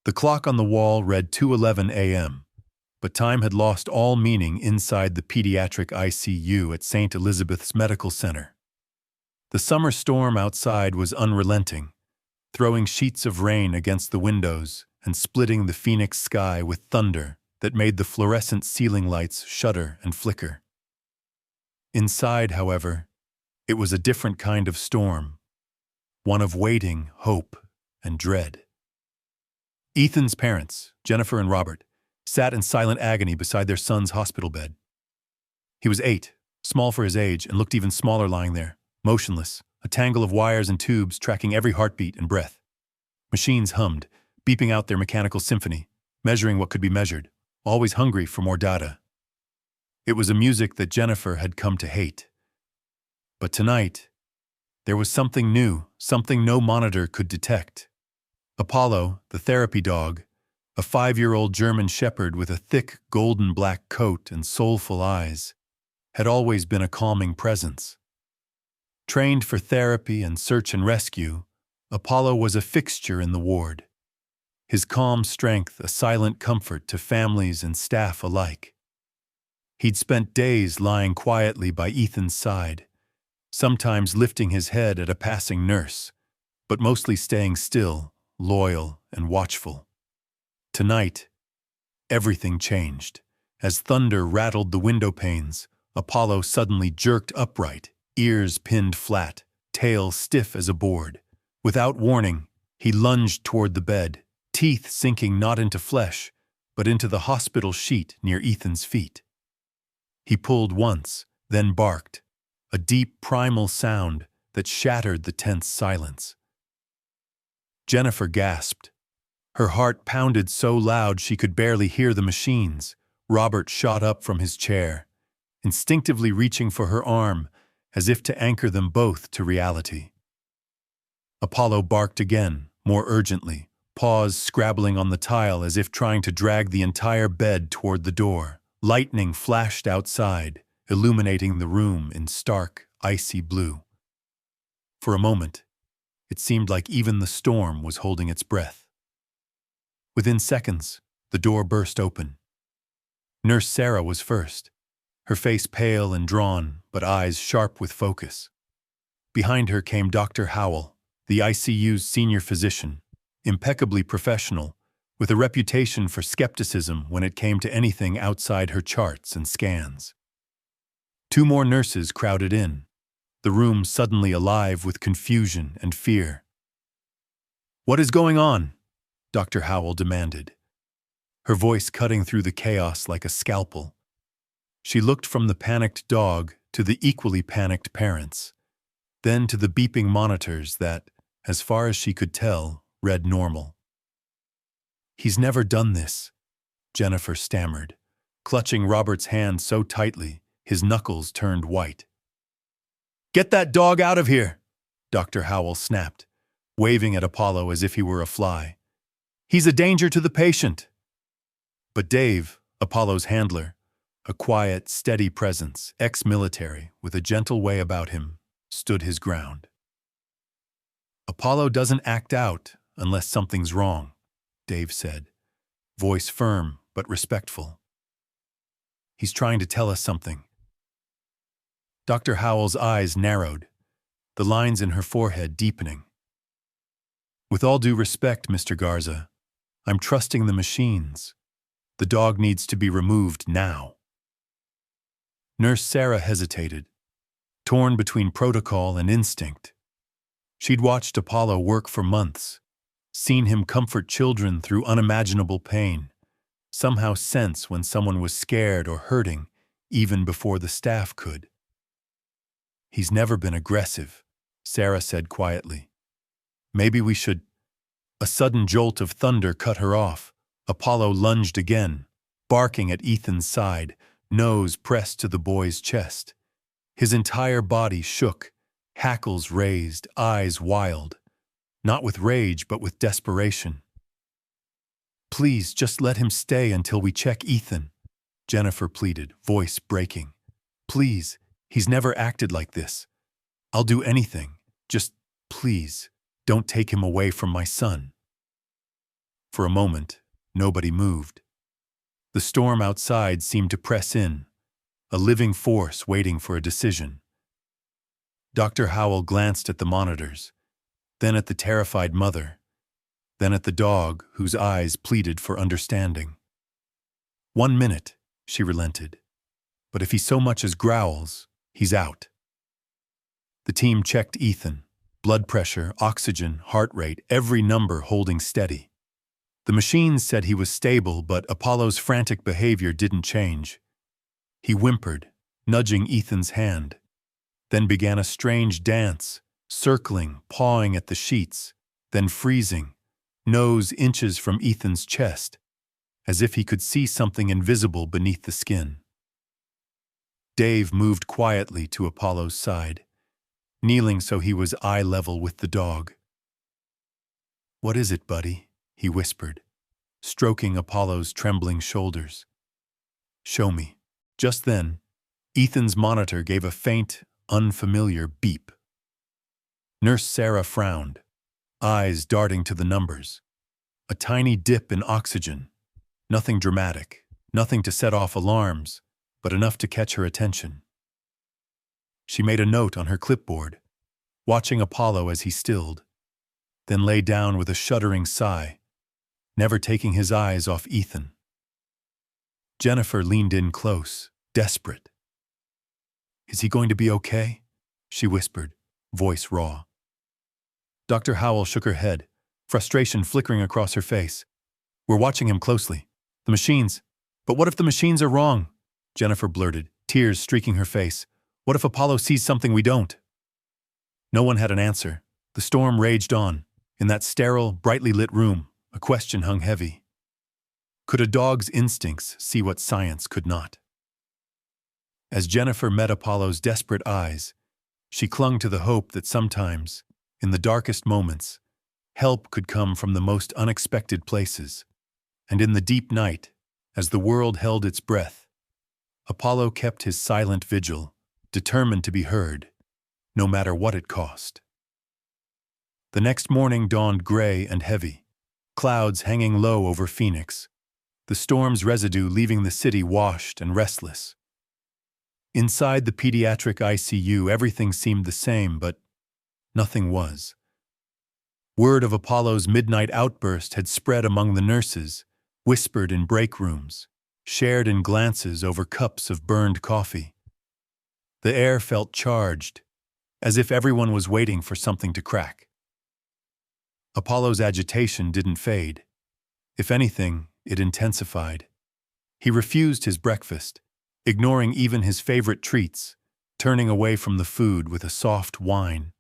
The clock on the wall read 2:11 a.m., but time had lost all meaning inside the pediatric ICU at St. Elizabeth's Medical Center. The summer storm outside was unrelenting, throwing sheets of rain against the windows and splitting the Phoenix sky with thunder that made the fluorescent ceiling lights shudder and flicker. Inside, however, it was a different kind of storm, one of waiting, hope, and dread. Ethan's parents, Jennifer and Robert, sat in silent agony beside their son's hospital bed. He was 8, small for his age, and looked even smaller lying there, motionless, a tangle of wires and tubes tracking every heartbeat and breath. Machines hummed, beeping out their mechanical symphony, measuring what could be measured, always hungry for more data. It was a music that Jennifer had come to hate. But tonight, there was something new, something no monitor could detect. Apollo, the therapy dog, a 5-year-old German shepherd with a thick golden black coat and soulful eyes, had always been a calming presence. Trained for therapy and search and rescue, Apollo was a fixture in the ward. His calm strength a silent comfort to families and staff alike. He'd spent days lying quietly by Ethan's side, sometimes lifting his head at a passing nurse, but mostly staying still, loyal, and watchful. Tonight, everything changed. As thunder rattled the window panes, Apollo suddenly jerked upright, ears pinned flat, tail stiff as a board. Without warning, he lunged toward the bed, teeth sinking not into flesh, but into the hospital sheet near Ethan's feet. He pulled once, then barked, a deep primal sound that shattered the tense silence. Jennifer gasped. Her heart pounded so loud she could barely hear the machines. Robert shot up from his chair, instinctively reaching for her arm, as if to anchor them both to reality. Apollo barked again, more urgently, paws scrabbling on the tile as if trying to drag the entire bed toward the door. Lightning flashed outside, illuminating the room in stark, icy blue. For a moment, it seemed like even the storm was holding its breath. Within seconds, the door burst open. Nurse Sarah was first, her face pale and drawn, but eyes sharp with focus. Behind her came Dr. Howell, the ICU's senior physician, impeccably professional, with a reputation for skepticism when it came to anything outside her charts and scans. 2 more nurses crowded in, the room suddenly alive with confusion and fear. "What is going on?" Dr. Howell demanded, her voice cutting through the chaos like a scalpel. She looked from the panicked dog to the equally panicked parents, then to the beeping monitors that, as far as she could tell, read normal. "He's never done this," Jennifer stammered, clutching Robert's hand so tightly his knuckles turned white. "Get that dog out of here!" Dr. Howell snapped, waving at Apollo as if he were a fly. "He's a danger to the patient." But Dave, Apollo's handler, a quiet, steady presence, ex-military, with a gentle way about him, stood his ground. "Apollo doesn't act out unless something's wrong," Dave said, voice firm but respectful. "He's trying to tell us something." Dr. Howell's eyes narrowed, the lines in her forehead deepening. "With all due respect, Mr. Garza, I'm trusting the machines. The dog needs to be removed now." Nurse Sarah hesitated, torn between protocol and instinct. She'd watched Apollo work for months, seen him comfort children through unimaginable pain, somehow sense when someone was scared or hurting even before the staff could. "He's never been aggressive," Sarah said quietly. "Maybe we should—" A sudden jolt of thunder cut her off. Apollo lunged again, barking at Ethan's side, nose pressed to the boy's chest. His entire body shook, hackles raised, eyes wild, not with rage but with desperation. "Please, just let him stay until we check Ethan," Jennifer pleaded, voice breaking. "Please, he's never acted like this. I'll do anything. Just, please, don't take him away from my son." For a moment, nobody moved. The storm outside seemed to press in, a living force waiting for a decision. Dr. Howell glanced at the monitors, then at the terrified mother, then at the dog whose eyes pleaded for understanding. 1 minute, she relented. But if he so much as growls, he's out. The team checked Ethan. Blood pressure, oxygen, heart rate, every number holding steady. The machines said he was stable, but Apollo's frantic behavior didn't change. He whimpered, nudging Ethan's hand, then began a strange dance, circling, pawing at the sheets, then freezing, nose inches from Ethan's chest, as if he could see something invisible beneath the skin. Dave moved quietly to Apollo's side, kneeling so he was eye level with the dog. "What is it, buddy?" he whispered, stroking Apollo's trembling shoulders. "Show me." Just then, Ethan's monitor gave a faint, unfamiliar beep. Nurse Sarah frowned, eyes darting to the numbers. A tiny dip in oxygen. Nothing dramatic, nothing to set off alarms, but enough to catch her attention. She made a note on her clipboard, watching Apollo as he stilled, then lay down with a shuddering sigh, never taking his eyes off Ethan. Jennifer leaned in close, desperate. "Is he going to be okay?" she whispered, voice raw. Dr. Howell shook her head, frustration flickering across her face. "We're watching him closely. The machines. But what if the machines are wrong?" Jennifer blurted, tears streaking her face. "What if Apollo sees something we don't?" No one had an answer. The storm raged on. In that sterile, brightly lit room, a question hung heavy. Could a dog's instincts see what science could not? As Jennifer met Apollo's desperate eyes, she clung to the hope that sometimes, in the darkest moments, help could come from the most unexpected places. And in the deep night, as the world held its breath, Apollo kept his silent vigil, determined to be heard, no matter what it cost. The next morning dawned gray and heavy, clouds hanging low over Phoenix, the storm's residue leaving the city washed and restless. Inside the pediatric ICU, everything seemed the same, but nothing was. Word of Apollo's midnight outburst had spread among the nurses, whispered in break rooms, shared in glances over cups of burned coffee. The air felt charged, as if everyone was waiting for something to crack. Apollo's agitation didn't fade. If anything, it intensified. He refused his breakfast, ignoring even his favorite treats, turning away from the food with a soft whine.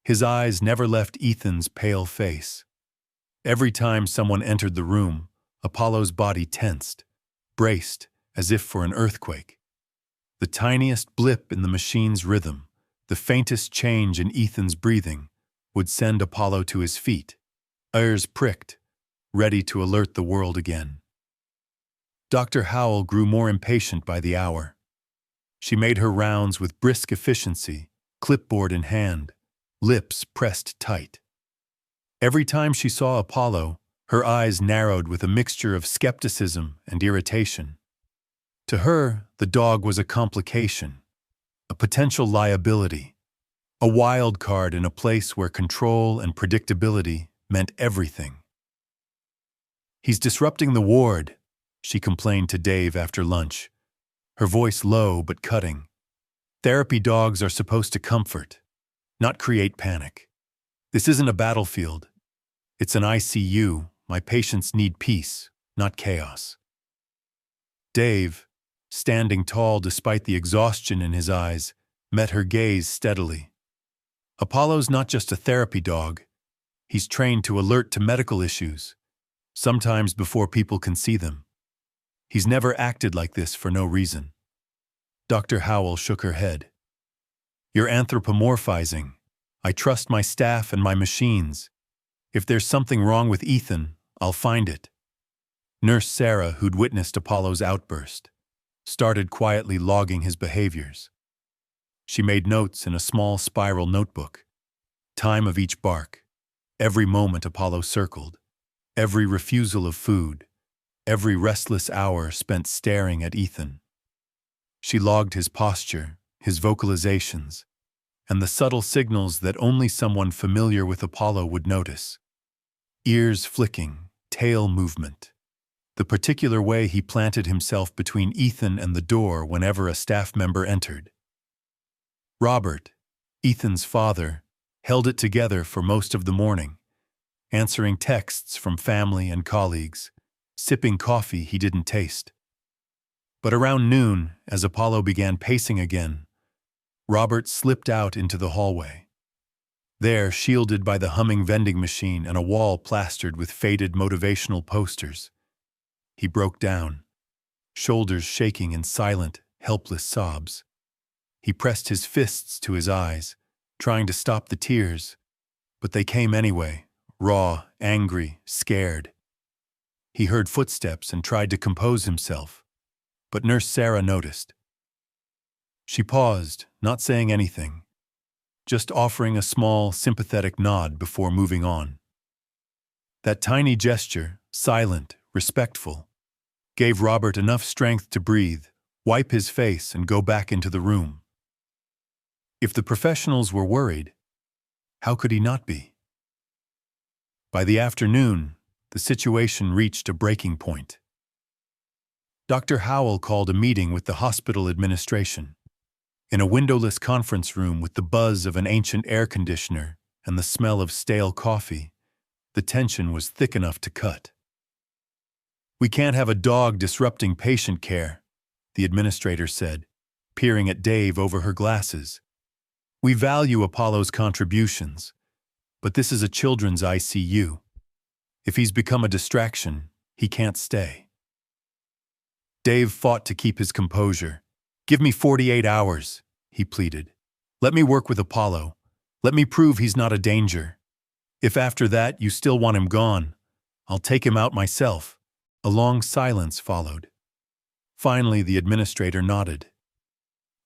His eyes never left Ethan's pale face. Every time someone entered the room, Apollo's body tensed, braced as if for an earthquake. The tiniest blip in the machine's rhythm, the faintest change in Ethan's breathing, would send Apollo to his feet, ears pricked, ready to alert the world again. Dr. Howell grew more impatient by the hour. She made her rounds with brisk efficiency, clipboard in hand, lips pressed tight. Every time she saw Apollo, her eyes narrowed with a mixture of skepticism and irritation. To her, the dog was a complication, a potential liability, a wild card in a place where control and predictability meant everything. "He's disrupting the ward," she complained to Dave after lunch, her voice low but cutting. "Therapy dogs are supposed to comfort, not create panic. This isn't a battlefield. It's an ICU. My patients need peace, not chaos." Dave, standing tall despite the exhaustion in his eyes, met her gaze steadily. Apollo's not just a therapy dog. He's trained to alert to medical issues, sometimes before people can see them. He's never acted like this for no reason. Dr. Howell shook her head. "You're anthropomorphizing. I trust my staff and my machines. If there's something wrong with Ethan, I'll find it." Nurse Sarah, who'd witnessed Apollo's outburst, started quietly logging his behaviors. She made notes in a small spiral notebook. Time of each bark, every moment Apollo circled, Every refusal of food, every restless hour spent staring at Ethan. She logged his posture, his vocalizations, and the subtle signals that only someone familiar with Apollo would notice. Ears flicking, tail movement. The particular way he planted himself between Ethan and the door whenever a staff member entered. Robert, Ethan's father, held it together for most of the morning, answering texts from family and colleagues, sipping coffee he didn't taste. But around noon, as Apollo began pacing again, Robert slipped out into the hallway. There, shielded by the humming vending machine and a wall plastered with faded motivational posters, he broke down, shoulders shaking in silent, helpless sobs. He pressed his fists to his eyes, trying to stop the tears, but they came anyway, raw, angry, scared. He heard footsteps and tried to compose himself, but Nurse Sarah noticed. She paused, not saying anything, just offering a small, sympathetic nod before moving on. That tiny gesture, silent, respectful, gave Robert enough strength to breathe, wipe his face, and go back into the room. If the professionals were worried, how could he not be? By the afternoon, the situation reached a breaking point. Dr. Howell called a meeting with the hospital administration. In a windowless conference room with the buzz of an ancient air conditioner and the smell of stale coffee, the tension was thick enough to cut. "We can't have a dog disrupting patient care," the administrator said, peering at Dave over her glasses. "We value Apollo's contributions, but this is a children's ICU. If he's become a distraction, he can't stay." Dave fought to keep his composure. "Give me 48 hours, he pleaded. "Let me work with Apollo. Let me prove he's not a danger. If after that you still want him gone, I'll take him out myself." A long silence followed. Finally, the administrator nodded.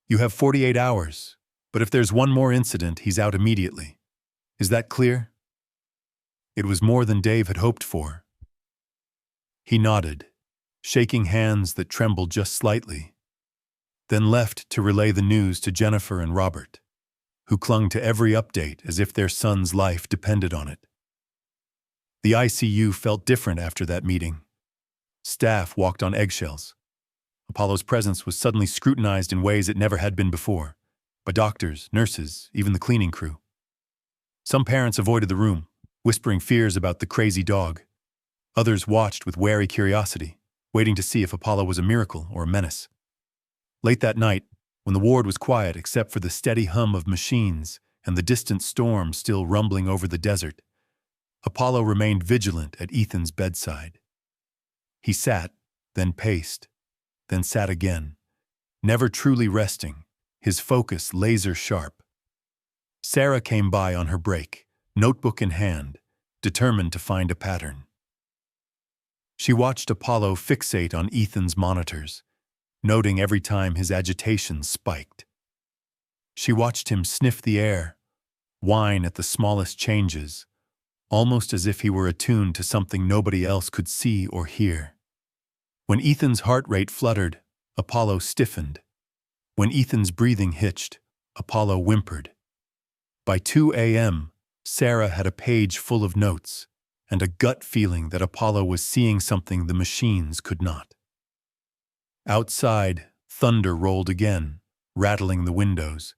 "You have 48 hours, but if there's one more incident, he's out immediately. Is that clear?" It was more than Dave had hoped for. He nodded, shaking hands that trembled just slightly, then left to relay the news to Jennifer and Robert, who clung to every update as if their son's life depended on it. The ICU felt different after that meeting. Staff walked on eggshells. Apollo's presence was suddenly scrutinized in ways it never had been before, by doctors, nurses, even the cleaning crew. Some parents avoided the room, whispering fears about the crazy dog. Others watched with wary curiosity, waiting to see if Apollo was a miracle or a menace. Late that night, when the ward was quiet except for the steady hum of machines and the distant storm still rumbling over the desert, Apollo remained vigilant at Ethan's bedside. He sat, then paced, then sat again, never truly resting, his focus laser-sharp. Sarah came by on her break, notebook in hand, determined to find a pattern. She watched Apollo fixate on Ethan's monitors, noting every time his agitation spiked. She watched him sniff the air, whine at the smallest changes, almost as if he were attuned to something nobody else could see or hear. When Ethan's heart rate fluttered, Apollo stiffened. When Ethan's breathing hitched, Apollo whimpered. By 2 a.m., Sarah had a page full of notes and a gut feeling that Apollo was seeing something the machines could not. Outside, thunder rolled again, rattling the windows.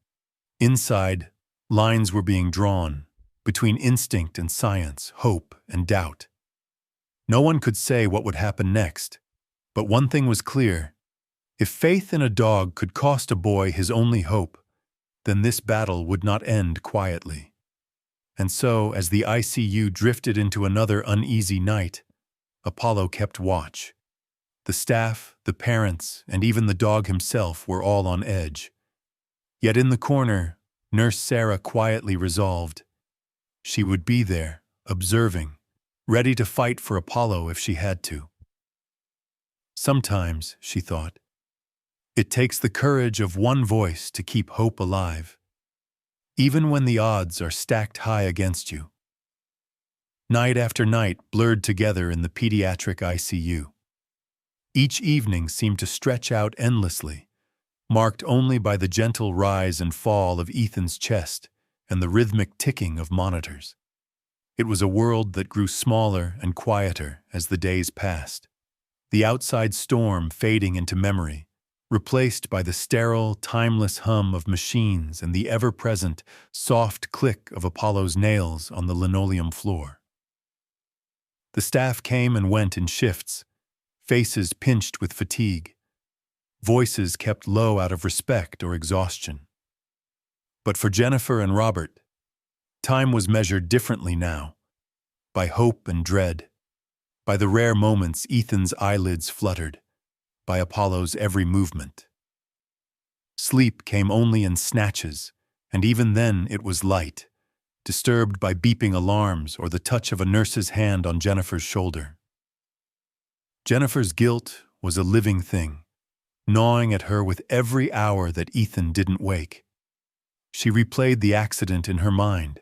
Inside, lines were being drawn, between instinct and science, hope and doubt. No one could say what would happen next, but one thing was clear. If faith in a dog could cost a boy his only hope, then this battle would not end quietly. And so, as the ICU drifted into another uneasy night, Apollo kept watch. The staff, the parents, and even the dog himself were all on edge. Yet in the corner, Nurse Sarah quietly resolved. She would be there, observing, ready to fight for Apollo if she had to. Sometimes, she thought, it takes the courage of one voice to keep hope alive, even when the odds are stacked high against you. Night after night blurred together in the pediatric ICU. Each evening seemed to stretch out endlessly, marked only by the gentle rise and fall of Ethan's chest and the rhythmic ticking of monitors. It was a world that grew smaller and quieter as the days passed, the outside storm fading into memory, replaced by the sterile, timeless hum of machines and the ever-present, soft click of Apollo's nails on the linoleum floor. The staff came and went in shifts, faces pinched with fatigue, voices kept low out of respect or exhaustion. But for Jennifer and Robert, time was measured differently now, by hope and dread, by the rare moments Ethan's eyelids fluttered, by Apollo's every movement. Sleep came only in snatches, and even then it was light, disturbed by beeping alarms or the touch of a nurse's hand on Jennifer's shoulder. Jennifer's guilt was a living thing, gnawing at her with every hour that Ethan didn't wake. She replayed the accident in her mind,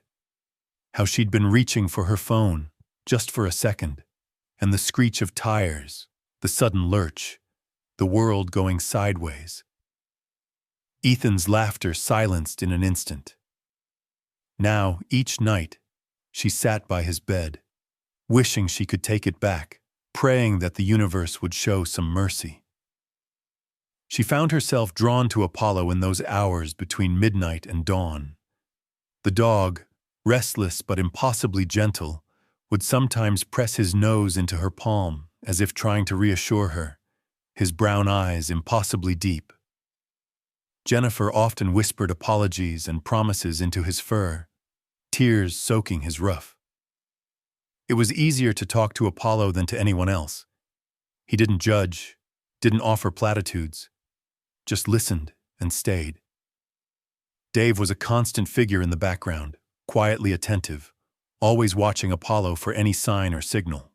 how she'd been reaching for her phone, just for a second, and the screech of tires, the sudden lurch, the world going sideways. Ethan's laughter silenced in an instant. Now, each night, she sat by his bed, wishing she could take it back, praying that the universe would show some mercy. She found herself drawn to Apollo in those hours between midnight and dawn. The dog, restless but impossibly gentle, would sometimes press his nose into her palm as if trying to reassure her, his brown eyes impossibly deep. Jennifer often whispered apologies and promises into his fur, tears soaking his ruff. It was easier to talk to Apollo than to anyone else. He didn't judge, didn't offer platitudes, just listened and stayed. Dave was a constant figure in the background, quietly attentive, always watching Apollo for any sign or signal.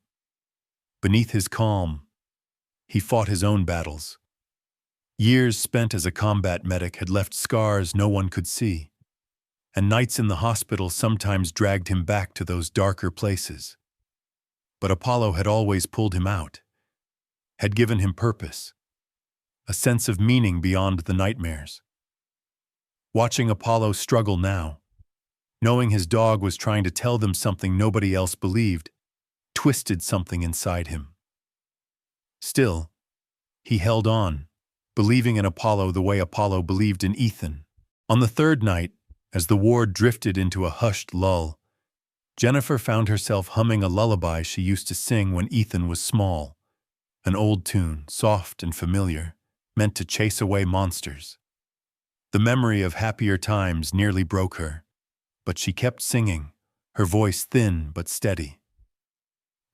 Beneath his calm, he fought his own battles. Years spent as a combat medic had left scars no one could see, and nights in the hospital sometimes dragged him back to those darker places. But Apollo had always pulled him out, had given him purpose, a sense of meaning beyond the nightmares. Watching Apollo struggle now, knowing his dog was trying to tell them something nobody else believed, twisted something inside him. Still, he held on, believing in Apollo the way Apollo believed in Ethan. On the third night, as the ward drifted into a hushed lull, Jennifer found herself humming a lullaby she used to sing when Ethan was small, an old tune, soft and familiar, meant to chase away monsters. The memory of happier times nearly broke her, but she kept singing, her voice thin but steady.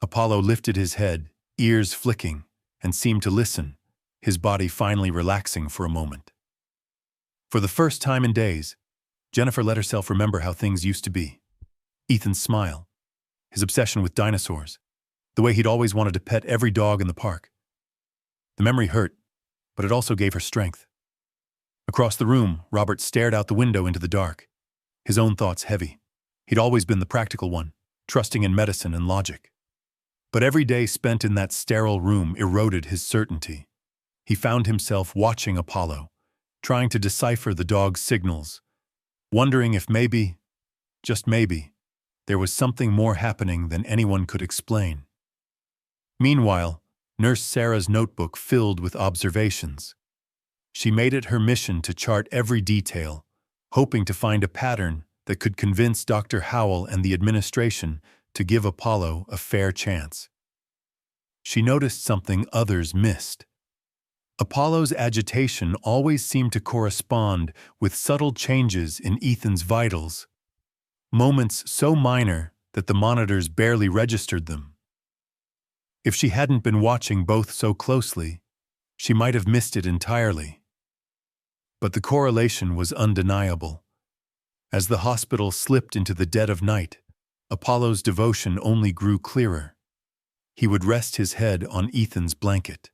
Apollo lifted his head, ears flicking, and seemed to listen, his body finally relaxing for a moment. For the first time in days, Jennifer let herself remember how things used to be. Ethan's smile, his obsession with dinosaurs, the way he'd always wanted to pet every dog in the park. The memory hurt, but it also gave her strength. Across the room, Robert stared out the window into the dark, his own thoughts heavy. He'd always been the practical one, trusting in medicine and logic. But every day spent in that sterile room eroded his certainty. He found himself watching Apollo, trying to decipher the dog's signals, wondering if maybe, just maybe, there was something more happening than anyone could explain. Meanwhile, Nurse Sarah's notebook filled with observations. She made it her mission to chart every detail, hoping to find a pattern that could convince Dr. Howell and the administration to give Apollo a fair chance. She noticed something others missed. Apollo's agitation always seemed to correspond with subtle changes in Ethan's vitals, moments so minor that the monitors barely registered them. If she hadn't been watching both so closely, she might have missed it entirely. But the correlation was undeniable. As the hospital slipped into the dead of night, Apollo's devotion only grew clearer. He would rest his head on Ethan's blanket,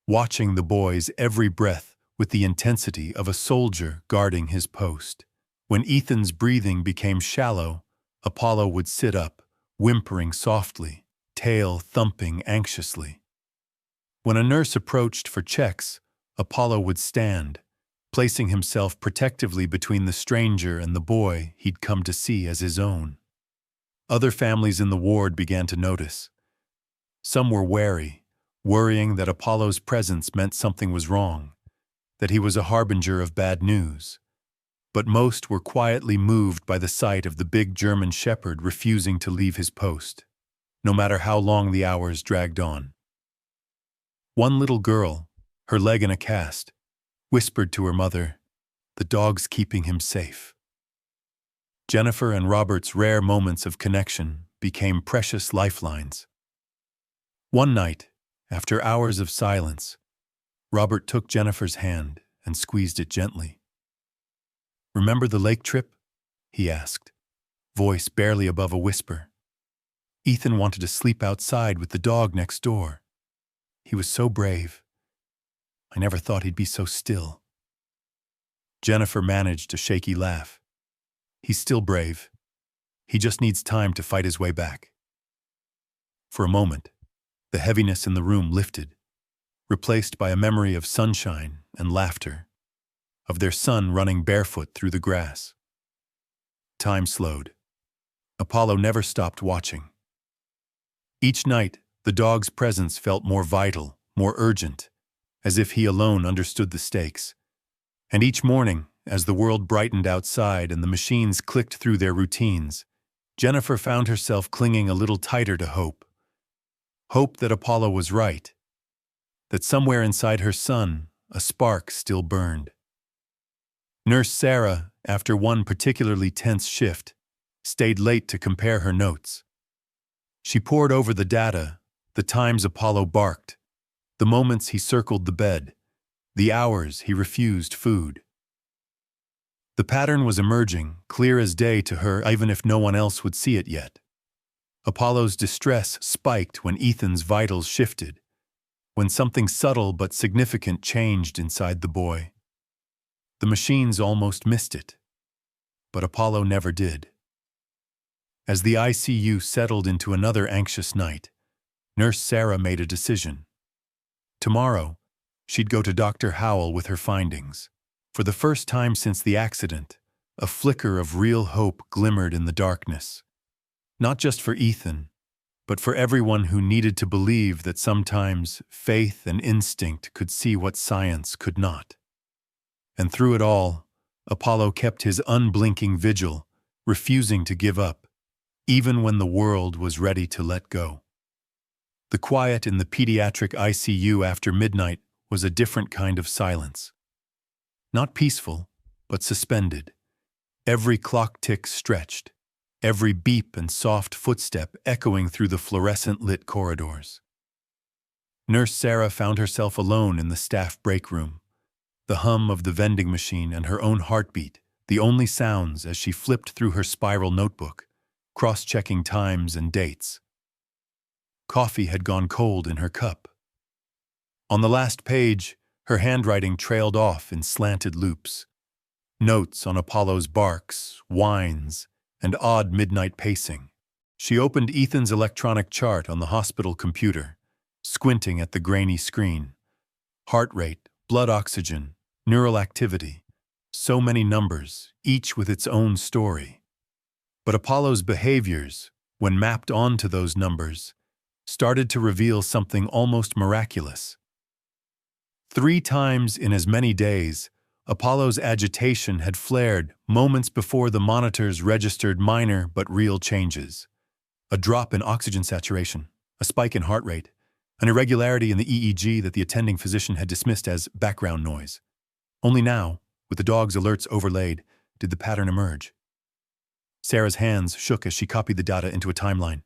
watching the boy's every breath with the intensity of a soldier guarding his post. When Ethan's breathing became shallow, Apollo would sit up, whimpering softly, tail thumping anxiously. When a nurse approached for checks, Apollo would stand, placing himself protectively between the stranger and the boy he'd come to see as his own. Other families in the ward began to notice. Some were wary, worrying that Apollo's presence meant something was wrong, that he was a harbinger of bad news. But most were quietly moved by the sight of the big German shepherd refusing to leave his post, no matter how long the hours dragged on. One little girl, her leg in a cast, whispered to her mother, "The dog's keeping him safe." Jennifer and Robert's rare moments of connection became precious lifelines. One night, after hours of silence, Robert took Jennifer's hand and squeezed it gently. "Remember the lake trip?" he asked, voice barely above a whisper. "Ethan wanted to sleep outside with the dog next door. He was so brave. I never thought he'd be so still." Jennifer managed a shaky laugh. "He's still brave. He just needs time to fight his way back." For a moment, the heaviness in the room lifted, replaced by a memory of sunshine and laughter, of their son running barefoot through the grass. Time slowed. Apollo never stopped watching. Each night, the dog's presence felt more vital, more urgent, as if he alone understood the stakes. And each morning, as the world brightened outside and the machines clicked through their routines, Jennifer found herself clinging a little tighter to hope. Hope that Apollo was right, that somewhere inside her son, a spark still burned. Nurse Sarah, after one particularly tense shift, stayed late to compare her notes. She pored over the data, the times Apollo barked, the moments he circled the bed, the hours he refused food. The pattern was emerging, clear as day to her, even if no one else would see it yet. Apollo's distress spiked when Ethan's vitals shifted, when something subtle but significant changed inside the boy. The machines almost missed it, but Apollo never did. As the ICU settled into another anxious night, Nurse Sarah made a decision. Tomorrow, she'd go to Dr. Howell with her findings. For the first time since the accident, a flicker of real hope glimmered in the darkness. Not just for Ethan, but for everyone who needed to believe that sometimes faith and instinct could see what science could not. And through it all, Apollo kept his unblinking vigil, refusing to give up, even when the world was ready to let go. The quiet in the pediatric ICU after midnight was a different kind of silence. Not peaceful, but suspended. Every clock tick stretched, every beep and soft footstep echoing through the fluorescent-lit corridors. Nurse Sarah found herself alone in the staff break room, the hum of the vending machine and her own heartbeat, the only sounds as she flipped through her spiral notebook, cross-checking times and dates. Coffee had gone cold in her cup. On the last page, her handwriting trailed off in slanted loops. Notes on Apollo's barks, whines, and odd midnight pacing. She opened Ethan's electronic chart on the hospital computer, squinting at the grainy screen. Heart rate, blood oxygen, neural activity. So many numbers, each with its own story. But Apollo's behaviors, when mapped onto those numbers, started to reveal something almost miraculous. 3 times in as many days, Apollo's agitation had flared moments before the monitors registered minor but real changes. A drop in oxygen saturation, a spike in heart rate, an irregularity in the EEG that the attending physician had dismissed as background noise. Only now, with the dog's alerts overlaid, did the pattern emerge. Sarah's hands shook as she copied the data into a timeline.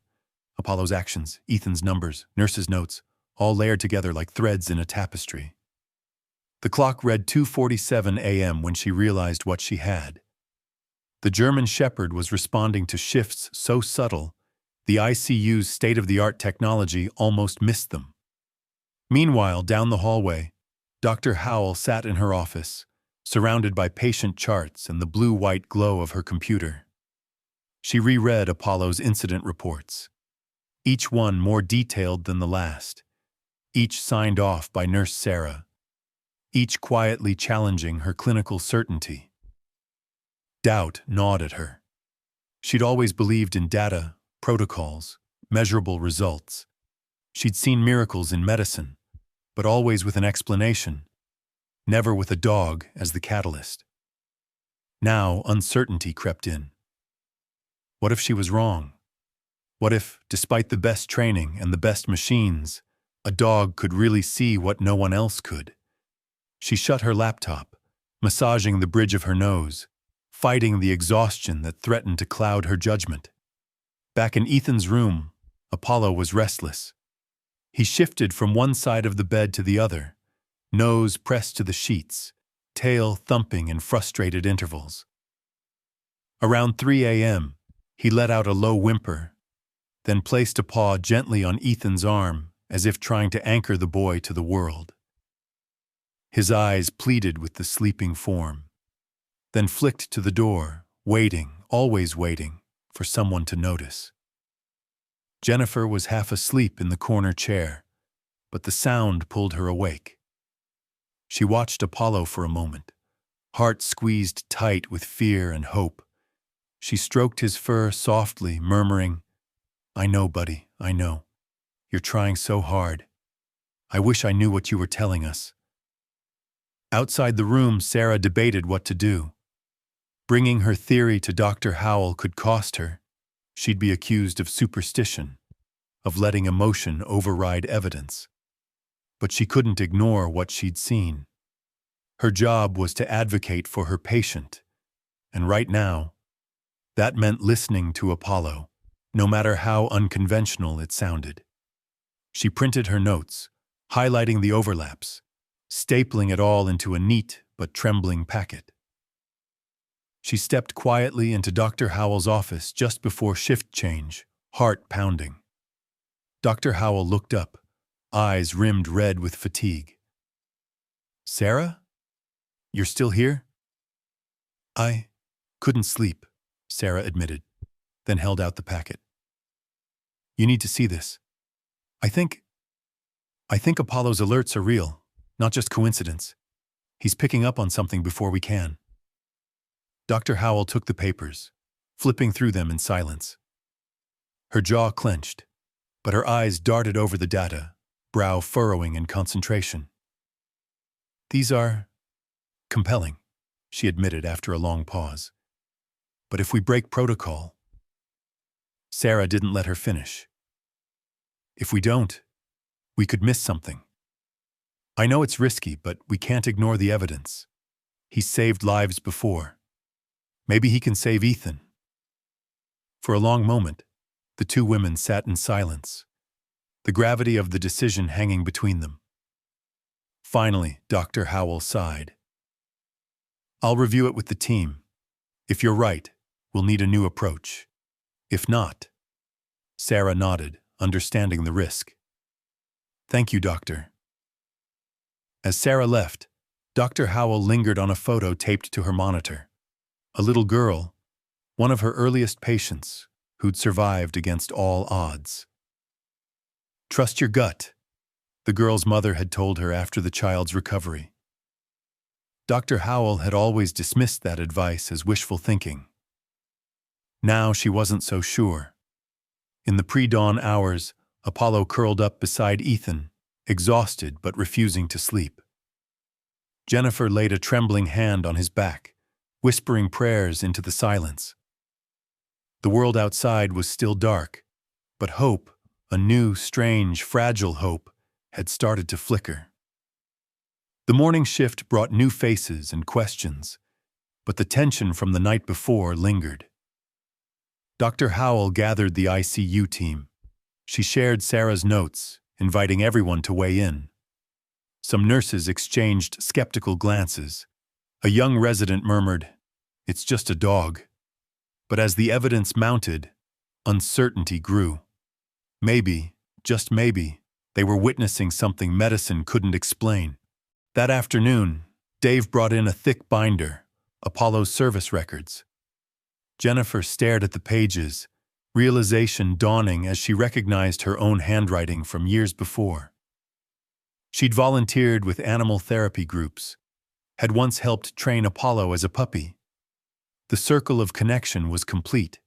Apollo's actions, Ethan's numbers, nurse's notes, all layered together like threads in a tapestry. The clock read 2:47 a.m. when she realized what she had. The German shepherd was responding to shifts so subtle, the ICU's state-of-the-art technology almost missed them. Meanwhile, down the hallway, Dr. Howell sat in her office, surrounded by patient charts and the blue-white glow of her computer. She reread Apollo's incident reports, each one more detailed than the last, each signed off by Nurse Sarah, each quietly challenging her clinical certainty. Doubt gnawed at her. She'd always believed in data, protocols, measurable results. She'd seen miracles in medicine, but always with an explanation, never with a dog as the catalyst. Now uncertainty crept in. What if she was wrong? What if, despite the best training and the best machines, a dog could really see what no one else could? She shut her laptop, massaging the bridge of her nose, fighting the exhaustion that threatened to cloud her judgment. Back in Ethan's room, Apollo was restless. He shifted from one side of the bed to the other, nose pressed to the sheets, tail thumping in frustrated intervals. Around 3 a.m., he let out a low whimper, then placed a paw gently on Ethan's arm as if trying to anchor the boy to the world. His eyes pleaded with the sleeping form, then flicked to the door, waiting, always waiting, for someone to notice. Jennifer was half asleep in the corner chair, but the sound pulled her awake. She watched Apollo for a moment, heart squeezed tight with fear and hope. She stroked his fur softly, murmuring, "I know, buddy, I know. You're trying so hard. I wish I knew what you were telling us." Outside the room, Sarah debated what to do. Bringing her theory to Dr. Howell could cost her. She'd be accused of superstition, of letting emotion override evidence. But she couldn't ignore what she'd seen. Her job was to advocate for her patient, and right now, that meant listening to Apollo, no matter how unconventional it sounded. She printed her notes, highlighting the overlaps, stapling it all into a neat but trembling packet. She stepped quietly into Dr. Howell's office just before shift change, heart pounding. Dr. Howell looked up, eyes rimmed red with fatigue. "Sarah? You're still here?" "I couldn't sleep," Sarah admitted, then held out the packet. "You need to see this. I think Apollo's alerts are real, not just coincidence. He's picking up on something before we can." Dr. Howell took the papers, flipping through them in silence. Her jaw clenched, but her eyes darted over the data, brow furrowing in concentration. "These are compelling," she admitted after a long pause. "But if we break protocol..." Sarah didn't let her finish. "If we don't, we could miss something. I know it's risky, but we can't ignore the evidence. He's saved lives before. Maybe he can save Ethan." For a long moment, the two women sat in silence, the gravity of the decision hanging between them. Finally, Dr. Howell sighed. "I'll review it with the team. If you're right, we'll need a new approach. If not..." Sarah nodded, understanding the risk. "Thank you, Doctor." As Sarah left, Dr. Howell lingered on a photo taped to her monitor. A little girl, one of her earliest patients, who'd survived against all odds. "Trust your gut," the girl's mother had told her after the child's recovery. Dr. Howell had always dismissed that advice as wishful thinking. Now she wasn't so sure. In the pre-dawn hours, Apollo curled up beside Ethan, exhausted but refusing to sleep. Jennifer laid a trembling hand on his back, whispering prayers into the silence. The world outside was still dark, but hope, a new, strange, fragile hope, had started to flicker. The morning shift brought new faces and questions, but the tension from the night before lingered. Dr. Howell gathered the ICU team. She shared Sarah's notes, inviting everyone to weigh in. Some nurses exchanged skeptical glances. A young resident murmured, "It's just a dog." But as the evidence mounted, uncertainty grew. Maybe, just maybe, they were witnessing something medicine couldn't explain. That afternoon, Dave brought in a thick binder, Apollo's service records. Jennifer stared at the pages, realization dawning as she recognized her own handwriting from years before. She'd volunteered with animal therapy groups, had once helped train Apollo as a puppy. The circle of connection was complete,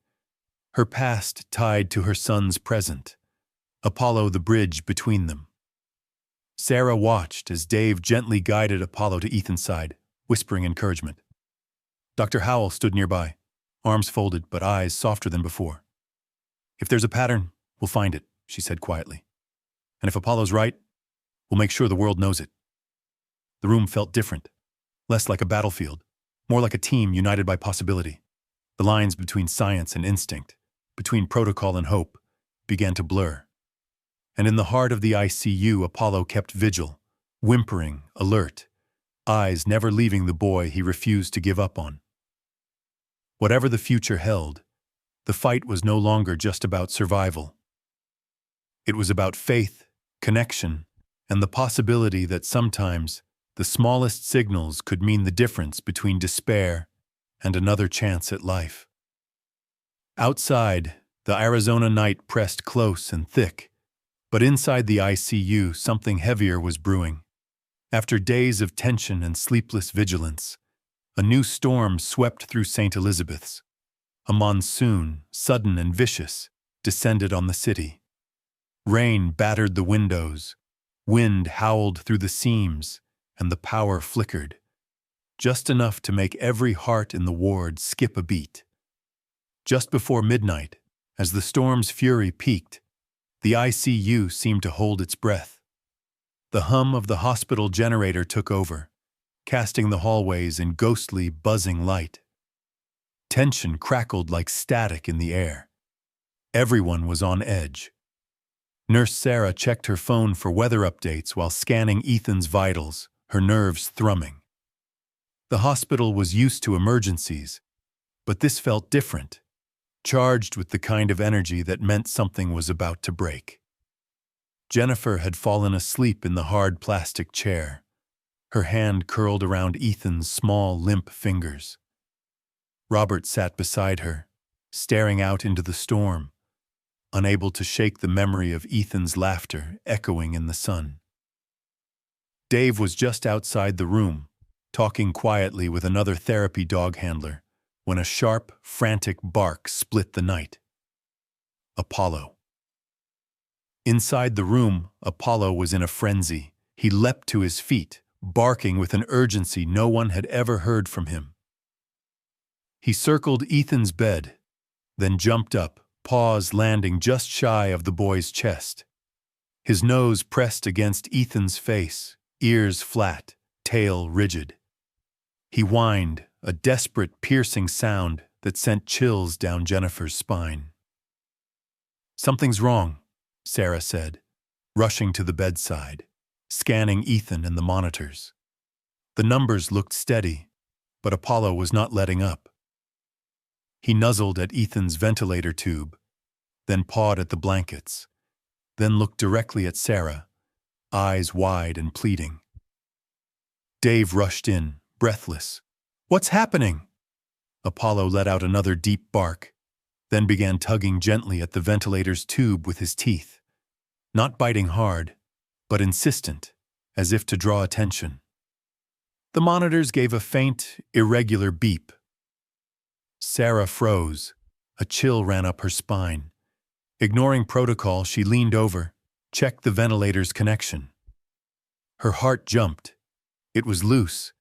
her past tied to her son's present, Apollo the bridge between them. Sarah watched as Dave gently guided Apollo to Ethan's side, whispering encouragement. Dr. Howell stood nearby, arms folded but eyes softer than before. "If there's a pattern, we'll find it," she said quietly. "And if Apollo's right, we'll make sure the world knows it." The room felt different, less like a battlefield, more like a team united by possibility. The lines between science and instinct, between protocol and hope, began to blur. And in the heart of the ICU, Apollo kept vigil, whimpering, alert, eyes never leaving the boy he refused to give up on. Whatever the future held, the fight was no longer just about survival. It was about faith, connection, and the possibility that sometimes the smallest signals could mean the difference between despair and another chance at life. Outside, the Arizona night pressed close and thick, but inside the ICU, something heavier was brewing. After days of tension and sleepless vigilance, a new storm swept through St. Elizabeth's. A monsoon, sudden and vicious, descended on the city. Rain battered the windows, wind howled through the seams, and the power flickered, just enough to make every heart in the ward skip a beat. Just before midnight, as the storm's fury peaked, the ICU seemed to hold its breath. The hum of the hospital generator took over, casting the hallways in ghostly, buzzing light. Tension crackled like static in the air. Everyone was on edge. Nurse Sarah checked her phone for weather updates while scanning Ethan's vitals, her nerves thrumming. The hospital was used to emergencies, but this felt different, charged with the kind of energy that meant something was about to break. Jennifer had fallen asleep in the hard plastic chair, her hand curled around Ethan's small, limp fingers. Robert sat beside her, staring out into the storm, unable to shake the memory of Ethan's laughter echoing in the sun. Dave was just outside the room, talking quietly with another therapy dog handler, when a sharp, frantic bark split the night. Apollo. Inside the room, Apollo was in a frenzy. He leapt to his feet, barking with an urgency no one had ever heard from him. He circled Ethan's bed, then jumped up, paws landing just shy of the boy's chest. His nose pressed against Ethan's face, ears flat, tail rigid. He whined, a desperate, piercing sound that sent chills down Jennifer's spine. "Something's wrong," Sarah said, rushing to the bedside, scanning Ethan and the monitors. The numbers looked steady, but Apollo was not letting up. He nuzzled at Ethan's ventilator tube, then pawed at the blankets, then looked directly at Sarah, eyes wide and pleading. Dave rushed in, breathless. "What's happening?" Apollo let out another deep bark, then began tugging gently at the ventilator's tube with his teeth, not biting hard, but insistent, as if to draw attention. The monitors gave a faint, irregular beep. Sarah froze. A chill ran up her spine. Ignoring protocol, she leaned over, checked the ventilator's connection. Her heart jumped. It was loose.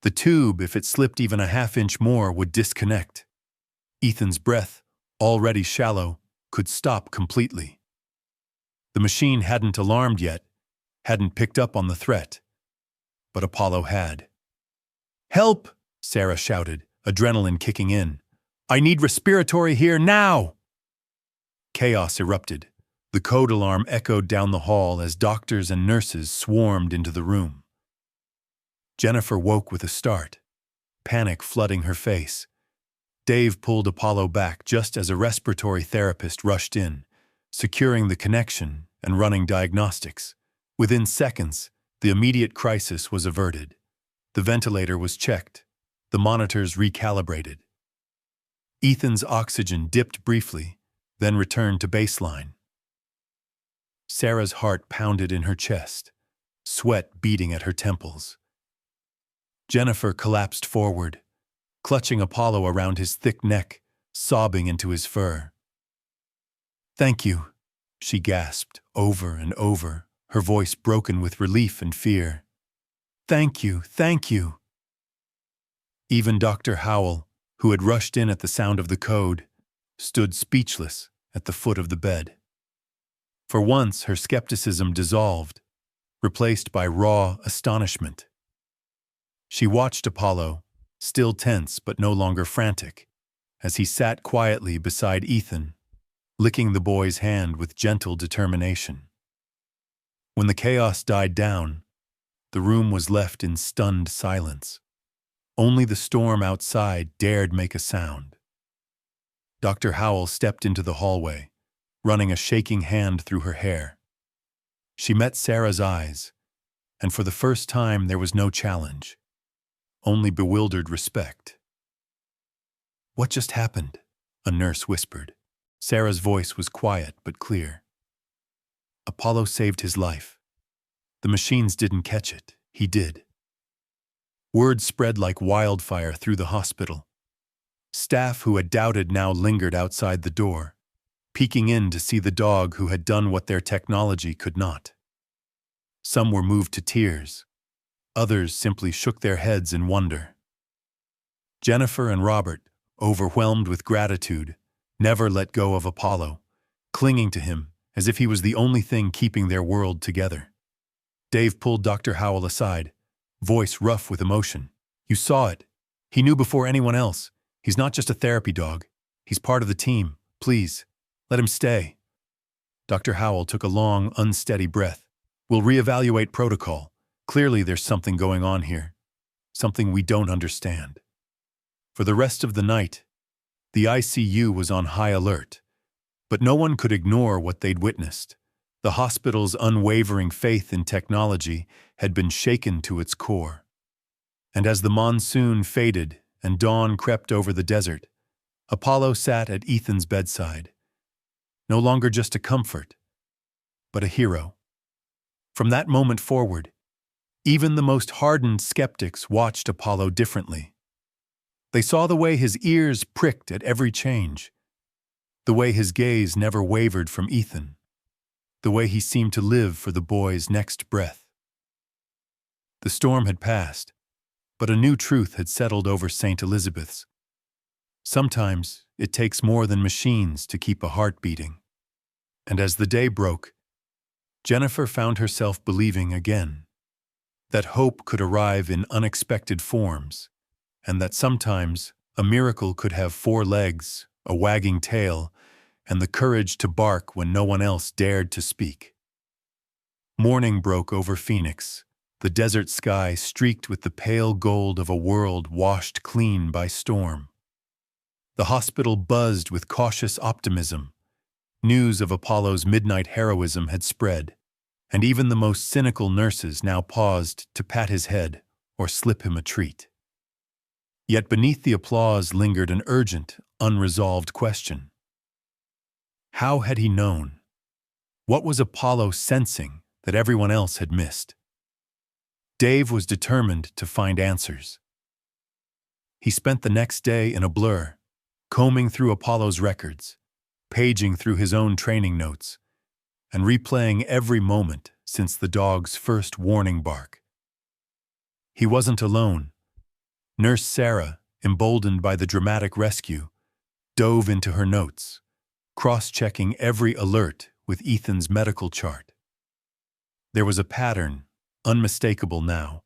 The tube, if it slipped even a half-inch more, would disconnect. Ethan's breath, already shallow, could stop completely. The machine hadn't alarmed yet, hadn't picked up on the threat. But Apollo had. "Help!" Sarah shouted, adrenaline kicking in. "I need respiratory here now!" Chaos erupted. The code alarm echoed down the hall as doctors and nurses swarmed into the room. Jennifer woke with a start, panic flooding her face. Dave pulled Apollo back just as a respiratory therapist rushed in, securing the connection and running diagnostics. Within seconds, the immediate crisis was averted. The ventilator was checked, the monitors recalibrated. Ethan's oxygen dipped briefly, then returned to baseline. Sarah's heart pounded in her chest, sweat beating at her temples. Jennifer collapsed forward, clutching Apollo around his thick neck, sobbing into his fur. "Thank you," she gasped over and over, her voice broken with relief and fear. "Thank you, thank you." Even Dr. Howell, who had rushed in at the sound of the code, stood speechless at the foot of the bed. For once, her skepticism dissolved, replaced by raw astonishment. She watched Apollo, still tense but no longer frantic, as he sat quietly beside Ethan, licking the boy's hand with gentle determination. When the chaos died down, the room was left in stunned silence. Only the storm outside dared make a sound. Dr. Howell stepped into the hallway, running a shaking hand through her hair. She met Sarah's eyes, and for the first time there was no challenge, only bewildered respect. "What just happened?" a nurse whispered. Sarah's voice was quiet but clear. "Apollo saved his life. The machines didn't catch it, he did." Word spread like wildfire through the hospital. Staff who had doubted now lingered outside the door, peeking in to see the dog who had done what their technology could not. Some were moved to tears. Others simply shook their heads in wonder. Jennifer and Robert, overwhelmed with gratitude, never let go of Apollo, clinging to him as if he was the only thing keeping their world together. Dave pulled Dr. Howell aside, voice rough with emotion. "You saw it. He knew before anyone else. He's not just a therapy dog. He's part of the team. Please, let him stay." Dr. Howell took a long, unsteady breath. "We'll reevaluate protocol. Clearly there's something going on here. Something we don't understand." For the rest of the night, the ICU was on high alert, but no one could ignore what they'd witnessed. The hospital's unwavering faith in technology had been shaken to its core. And as the monsoon faded and dawn crept over the desert, Apollo sat at Ethan's bedside, no longer just a comfort, but a hero. From that moment forward, even the most hardened skeptics watched Apollo differently. They saw the way his ears pricked at every change, the way his gaze never wavered from Ethan, the way he seemed to live for the boy's next breath. The storm had passed, but a new truth had settled over St. Elizabeth's. Sometimes it takes more than machines to keep a heart beating. And as the day broke, Jennifer found herself believing again that hope could arrive in unexpected forms, and that sometimes a miracle could have 4 legs, a wagging tail, and the courage to bark when no one else dared to speak. Morning broke over Phoenix, the desert sky streaked with the pale gold of a world washed clean by storm. The hospital buzzed with cautious optimism. News of Apollo's midnight heroism had spread, and even the most cynical nurses now paused to pat his head or slip him a treat. Yet beneath the applause lingered an urgent, unresolved question. How had he known? What was Apollo sensing that everyone else had missed? Dave was determined to find answers. He spent the next day in a blur, combing through Apollo's records, paging through his own training notes, and replaying every moment since the dog's first warning bark. He wasn't alone. Nurse Sarah, emboldened by the dramatic rescue, dove into her notes, cross-checking every alert with Ethan's medical chart. There was a pattern, unmistakable now.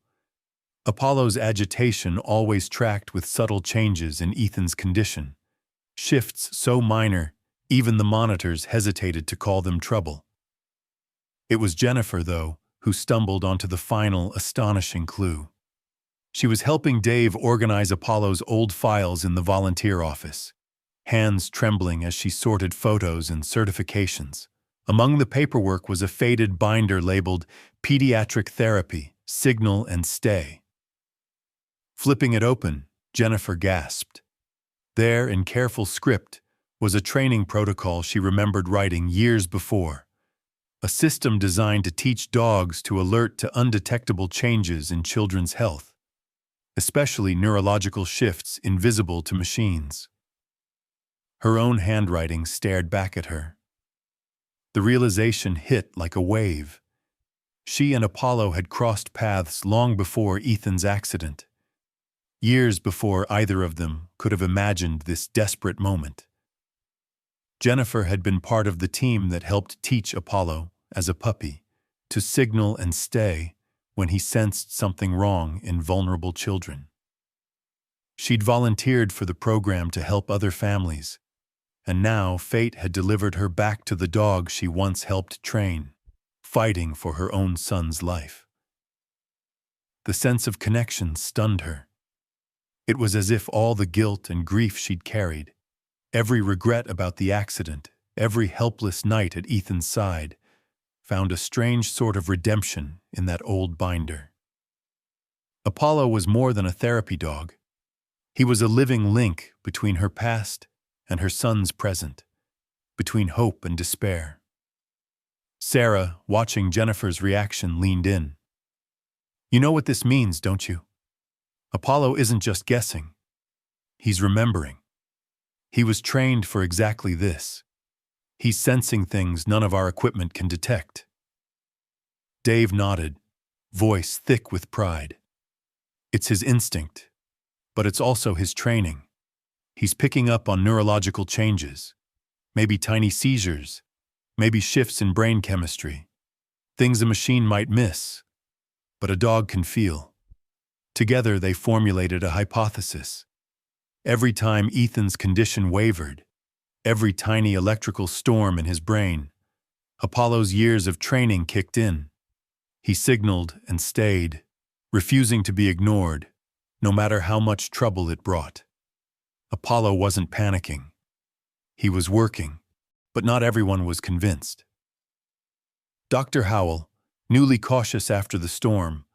Apollo's agitation always tracked with subtle changes in Ethan's condition, shifts so minor even the monitors hesitated to call them trouble. It was Jennifer, though, who stumbled onto the final astonishing clue. She was helping Dave organize Apollo's old files in the volunteer office, hands trembling as she sorted photos and certifications. Among the paperwork was a faded binder labeled Pediatric Therapy, Signal and Stay. Flipping it open, Jennifer gasped. There, in careful script, was a training protocol she remembered writing years before. A system designed to teach dogs to alert to undetectable changes in children's health, especially neurological shifts invisible to machines. Her own handwriting stared back at her. The realization hit like a wave. She and Apollo had crossed paths long before Ethan's accident, years before either of them could have imagined this desperate moment. Jennifer had been part of the team that helped teach Apollo, as a puppy, to signal and stay when he sensed something wrong in vulnerable children. She'd volunteered for the program to help other families, and now fate had delivered her back to the dog she once helped train, fighting for her own son's life. The sense of connection stunned her. It was as if all the guilt and grief she'd carried, every regret about the accident, every helpless night at Ethan's side, found a strange sort of redemption in that old binder. Apollo was more than a therapy dog. He was a living link between her past and her son's present, between hope and despair. Sarah, watching Jennifer's reaction, leaned in. "You know what this means, don't you? Apollo isn't just guessing. He's remembering. He was trained for exactly this. He's sensing things none of our equipment can detect." Dave nodded, voice thick with pride. "It's his instinct, but it's also his training. He's picking up on neurological changes, maybe tiny seizures, maybe shifts in brain chemistry, things a machine might miss, but a dog can feel." Together they formulated a hypothesis. Every time Ethan's condition wavered, every tiny electrical storm in his brain, Apollo's years of training kicked in. He signaled and stayed, refusing to be ignored, no matter how much trouble it brought. Apollo wasn't panicking. He was working, but not everyone was convinced. Dr. Howell, newly cautious after the storm,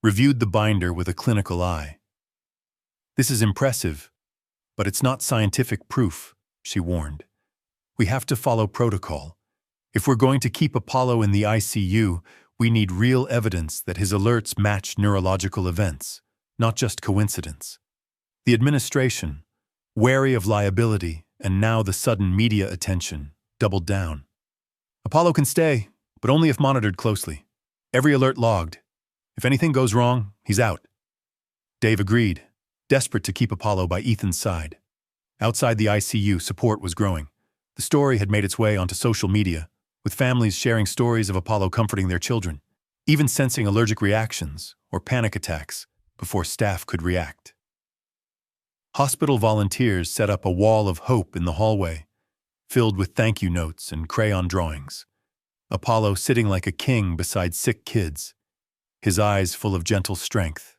reviewed the binder with a clinical eye. "This is impressive, but it's not scientific proof," she warned. "We have to follow protocol. If we're going to keep Apollo in the ICU, we need real evidence that his alerts match neurological events, not just coincidence." The administration, wary of liability and now the sudden media attention, doubled down. "Apollo can stay, but only if monitored closely. Every alert logged. If anything goes wrong, he's out." Dave agreed, desperate to keep Apollo by Ethan's side. Outside the ICU, support was growing. The story had made its way onto social media, with families sharing stories of Apollo comforting their children, even sensing allergic reactions or panic attacks before staff could react. Hospital volunteers set up a wall of hope in the hallway, filled with thank you notes and crayon drawings. Apollo sitting like a king beside sick kids, his eyes full of gentle strength.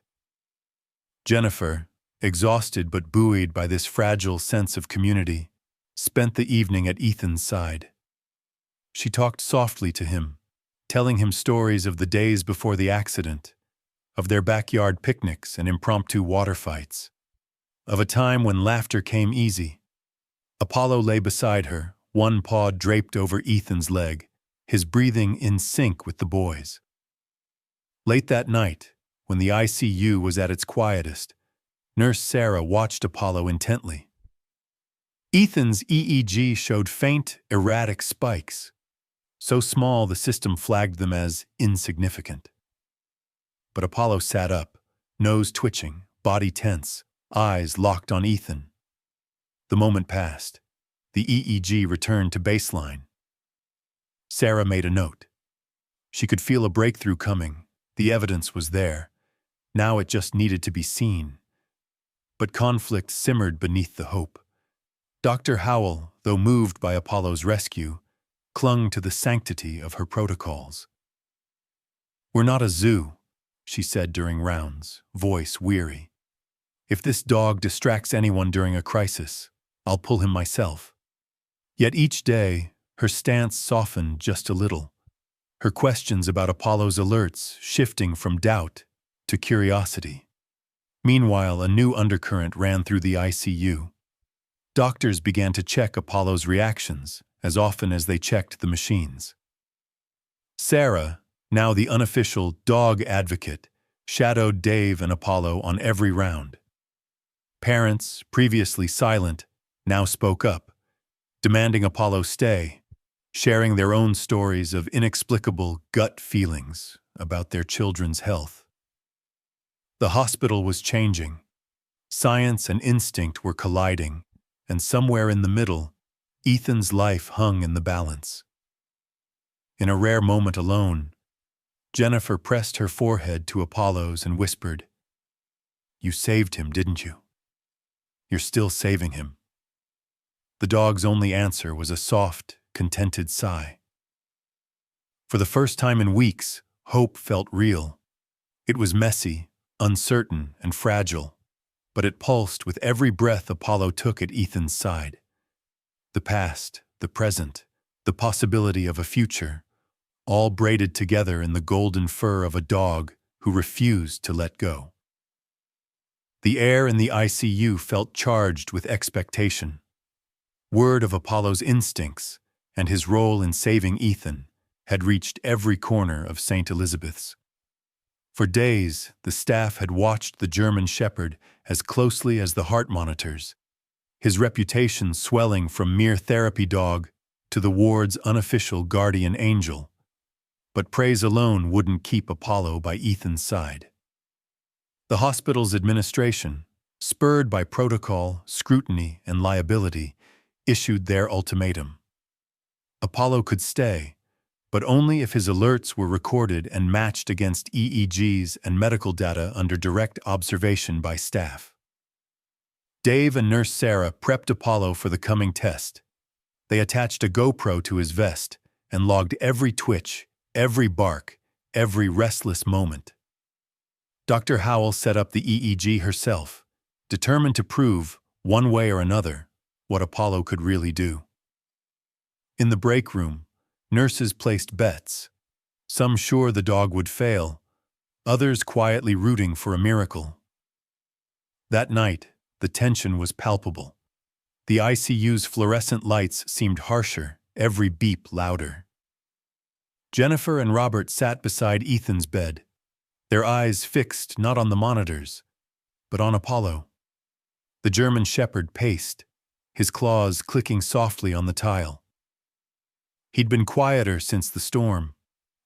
Jennifer, exhausted but buoyed by this fragile sense of community, spent the evening at Ethan's side. She talked softly to him, telling him stories of the days before the accident, of their backyard picnics and impromptu water fights, of a time when laughter came easy. Apollo lay beside her, one paw draped over Ethan's leg, his breathing in sync with the boys. Late that night, when the ICU was at its quietest, Nurse Sarah watched Apollo intently. Ethan's EEG showed faint, erratic spikes, so small the system flagged them as insignificant. But Apollo sat up, nose twitching, body tense, eyes locked on Ethan. The moment passed. The EEG returned to baseline. Sarah made a note. She could feel a breakthrough coming. The evidence was there. Now it just needed to be seen. But conflict simmered beneath the hope. Dr. Howell, though moved by Apollo's rescue, clung to the sanctity of her protocols. "We're not a zoo," she said during rounds, voice weary. "If this dog distracts anyone during a crisis, I'll pull him myself." Yet each day, her stance softened just a little, her questions about Apollo's alerts shifting from doubt to curiosity. Meanwhile, a new undercurrent ran through the ICU. Doctors began to check Apollo's reactions as often as they checked the machines. Sarah, now the unofficial dog advocate, shadowed Dave and Apollo on every round. Parents, previously silent, now spoke up, demanding Apollo stay, sharing their own stories of inexplicable gut feelings about their children's health. The hospital was changing. Science and instinct were colliding, and somewhere in the middle, Ethan's life hung in the balance. In a rare moment alone, Jennifer pressed her forehead to Apollo's and whispered, "You saved him, didn't you? You're still saving him." The dog's only answer was a soft, contented sigh. For the first time in weeks, hope felt real. It was messy, uncertain, and fragile, but it pulsed with every breath Apollo took at Ethan's side. The past, the present, the possibility of a future, all braided together in the golden fur of a dog who refused to let go. The air in the ICU felt charged with expectation. Word of Apollo's instincts and his role in saving Ethan had reached every corner of St. Elizabeth's. For days, the staff had watched the German Shepherd as closely as the heart monitors, his reputation swelling from mere therapy dog to the ward's unofficial guardian angel. But praise alone wouldn't keep Apollo by Ethan's side. The hospital's administration, spurred by protocol, scrutiny, and liability, issued their ultimatum. Apollo could stay, but only if his alerts were recorded and matched against EEGs and medical data under direct observation by staff. Dave and Nurse Sarah prepped Apollo for the coming test. They attached a GoPro to his vest and logged every twitch, every bark, every restless moment. Dr. Howell set up the EEG herself, determined to prove, one way or another, what Apollo could really do. In the break room, nurses placed bets, some sure the dog would fail, others quietly rooting for a miracle. That night, the tension was palpable. The ICU's fluorescent lights seemed harsher, every beep louder. Jennifer and Robert sat beside Ethan's bed, their eyes fixed not on the monitors, but on Apollo. The German Shepherd paced, his claws clicking softly on the tile. He'd been quieter since the storm,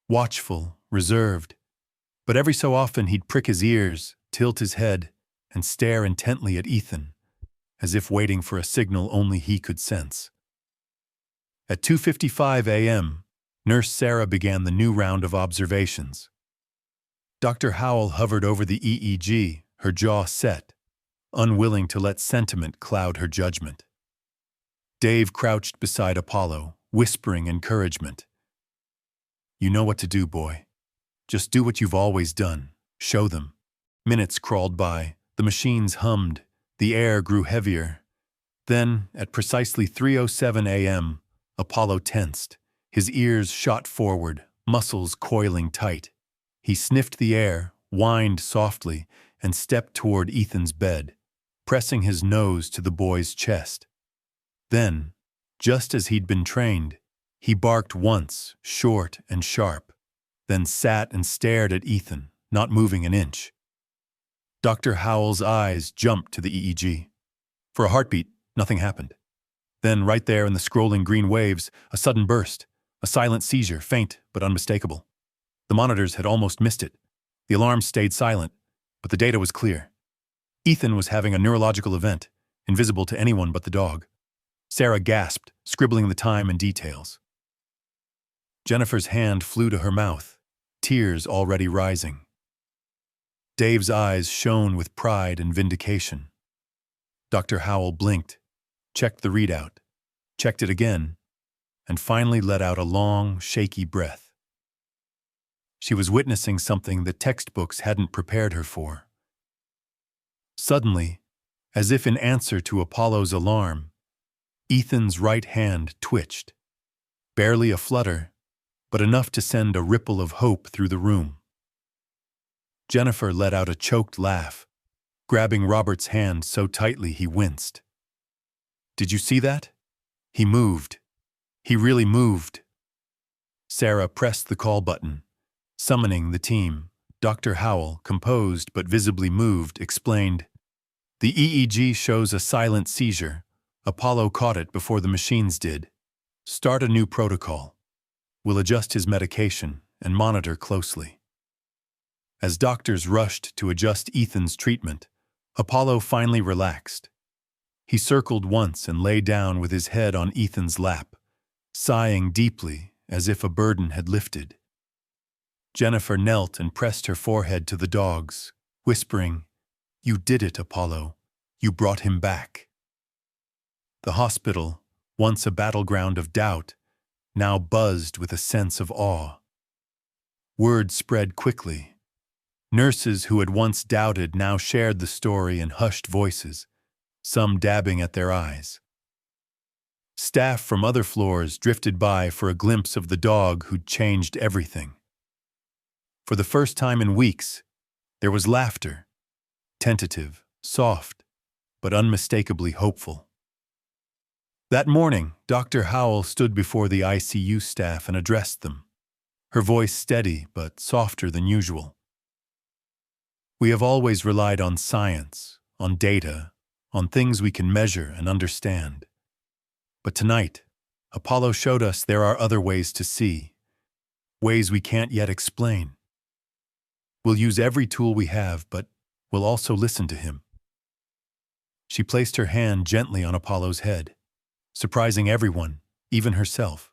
watchful, reserved, but every so often he'd prick his ears, tilt his head, and stare intently at Ethan, as if waiting for a signal only he could sense. At 2:55 a.m., Nurse Sarah began the new round of observations. Dr. Howell hovered over the EEG, her jaw set, unwilling to let sentiment cloud her judgment. Dave crouched beside Apollo, whispering encouragement. "You know what to do, boy. Just do what you've always done. Show them." Minutes crawled by, the machines hummed, the air grew heavier. Then, at precisely 3:07 a.m., Apollo tensed, his ears shot forward, muscles coiling tight. He sniffed the air, whined softly, and stepped toward Ethan's bed, pressing his nose to the boy's chest. Then, just as he'd been trained, he barked once, short and sharp, then sat and stared at Ethan, not moving an inch. Dr. Howell's eyes jumped to the EEG. For a heartbeat, nothing happened. Then, right there in the scrolling green waves, a sudden burst, a silent seizure, faint but unmistakable. The monitors had almost missed it. The alarms stayed silent, but the data was clear. Ethan was having a neurological event, invisible to anyone but the dog. Sarah gasped, scribbling the time and details. Jennifer's hand flew to her mouth, tears already rising. Dave's eyes shone with pride and vindication. Dr. Howell blinked, checked the readout, checked it again, and finally let out a long, shaky breath. She was witnessing something that textbooks hadn't prepared her for. Suddenly, as if in answer to Apollo's alarm, Ethan's right hand twitched. Barely a flutter, but enough to send a ripple of hope through the room. Jennifer let out a choked laugh, grabbing Robert's hand so tightly he winced. Did you see that? He moved. He really moved. Sarah pressed the call button, summoning the team. Dr. Howell, composed but visibly moved, explained, "The EEG shows a silent seizure. Apollo caught it before the machines did. Start a new protocol. We'll adjust his medication and monitor closely." As doctors rushed to adjust Ethan's treatment, Apollo finally relaxed. He circled once and lay down with his head on Ethan's lap, sighing deeply as if a burden had lifted. Jennifer knelt and pressed her forehead to the dog's, whispering, "You did it, Apollo. You brought him back." The hospital, once a battleground of doubt, now buzzed with a sense of awe. Word spread quickly. Nurses who had once doubted now shared the story in hushed voices, some dabbing at their eyes. Staff from other floors drifted by for a glimpse of the dog who'd changed everything. For the first time in weeks, there was laughter, tentative, soft, but unmistakably hopeful. That morning, Dr. Howell stood before the ICU staff and addressed them, her voice steady but softer than usual. "We have always relied on science, on data, on things we can measure and understand. But tonight, Apollo showed us there are other ways to see, ways we can't yet explain. We'll use every tool we have, but we'll also listen to him." She placed her hand gently on Apollo's head, surprising everyone, even herself.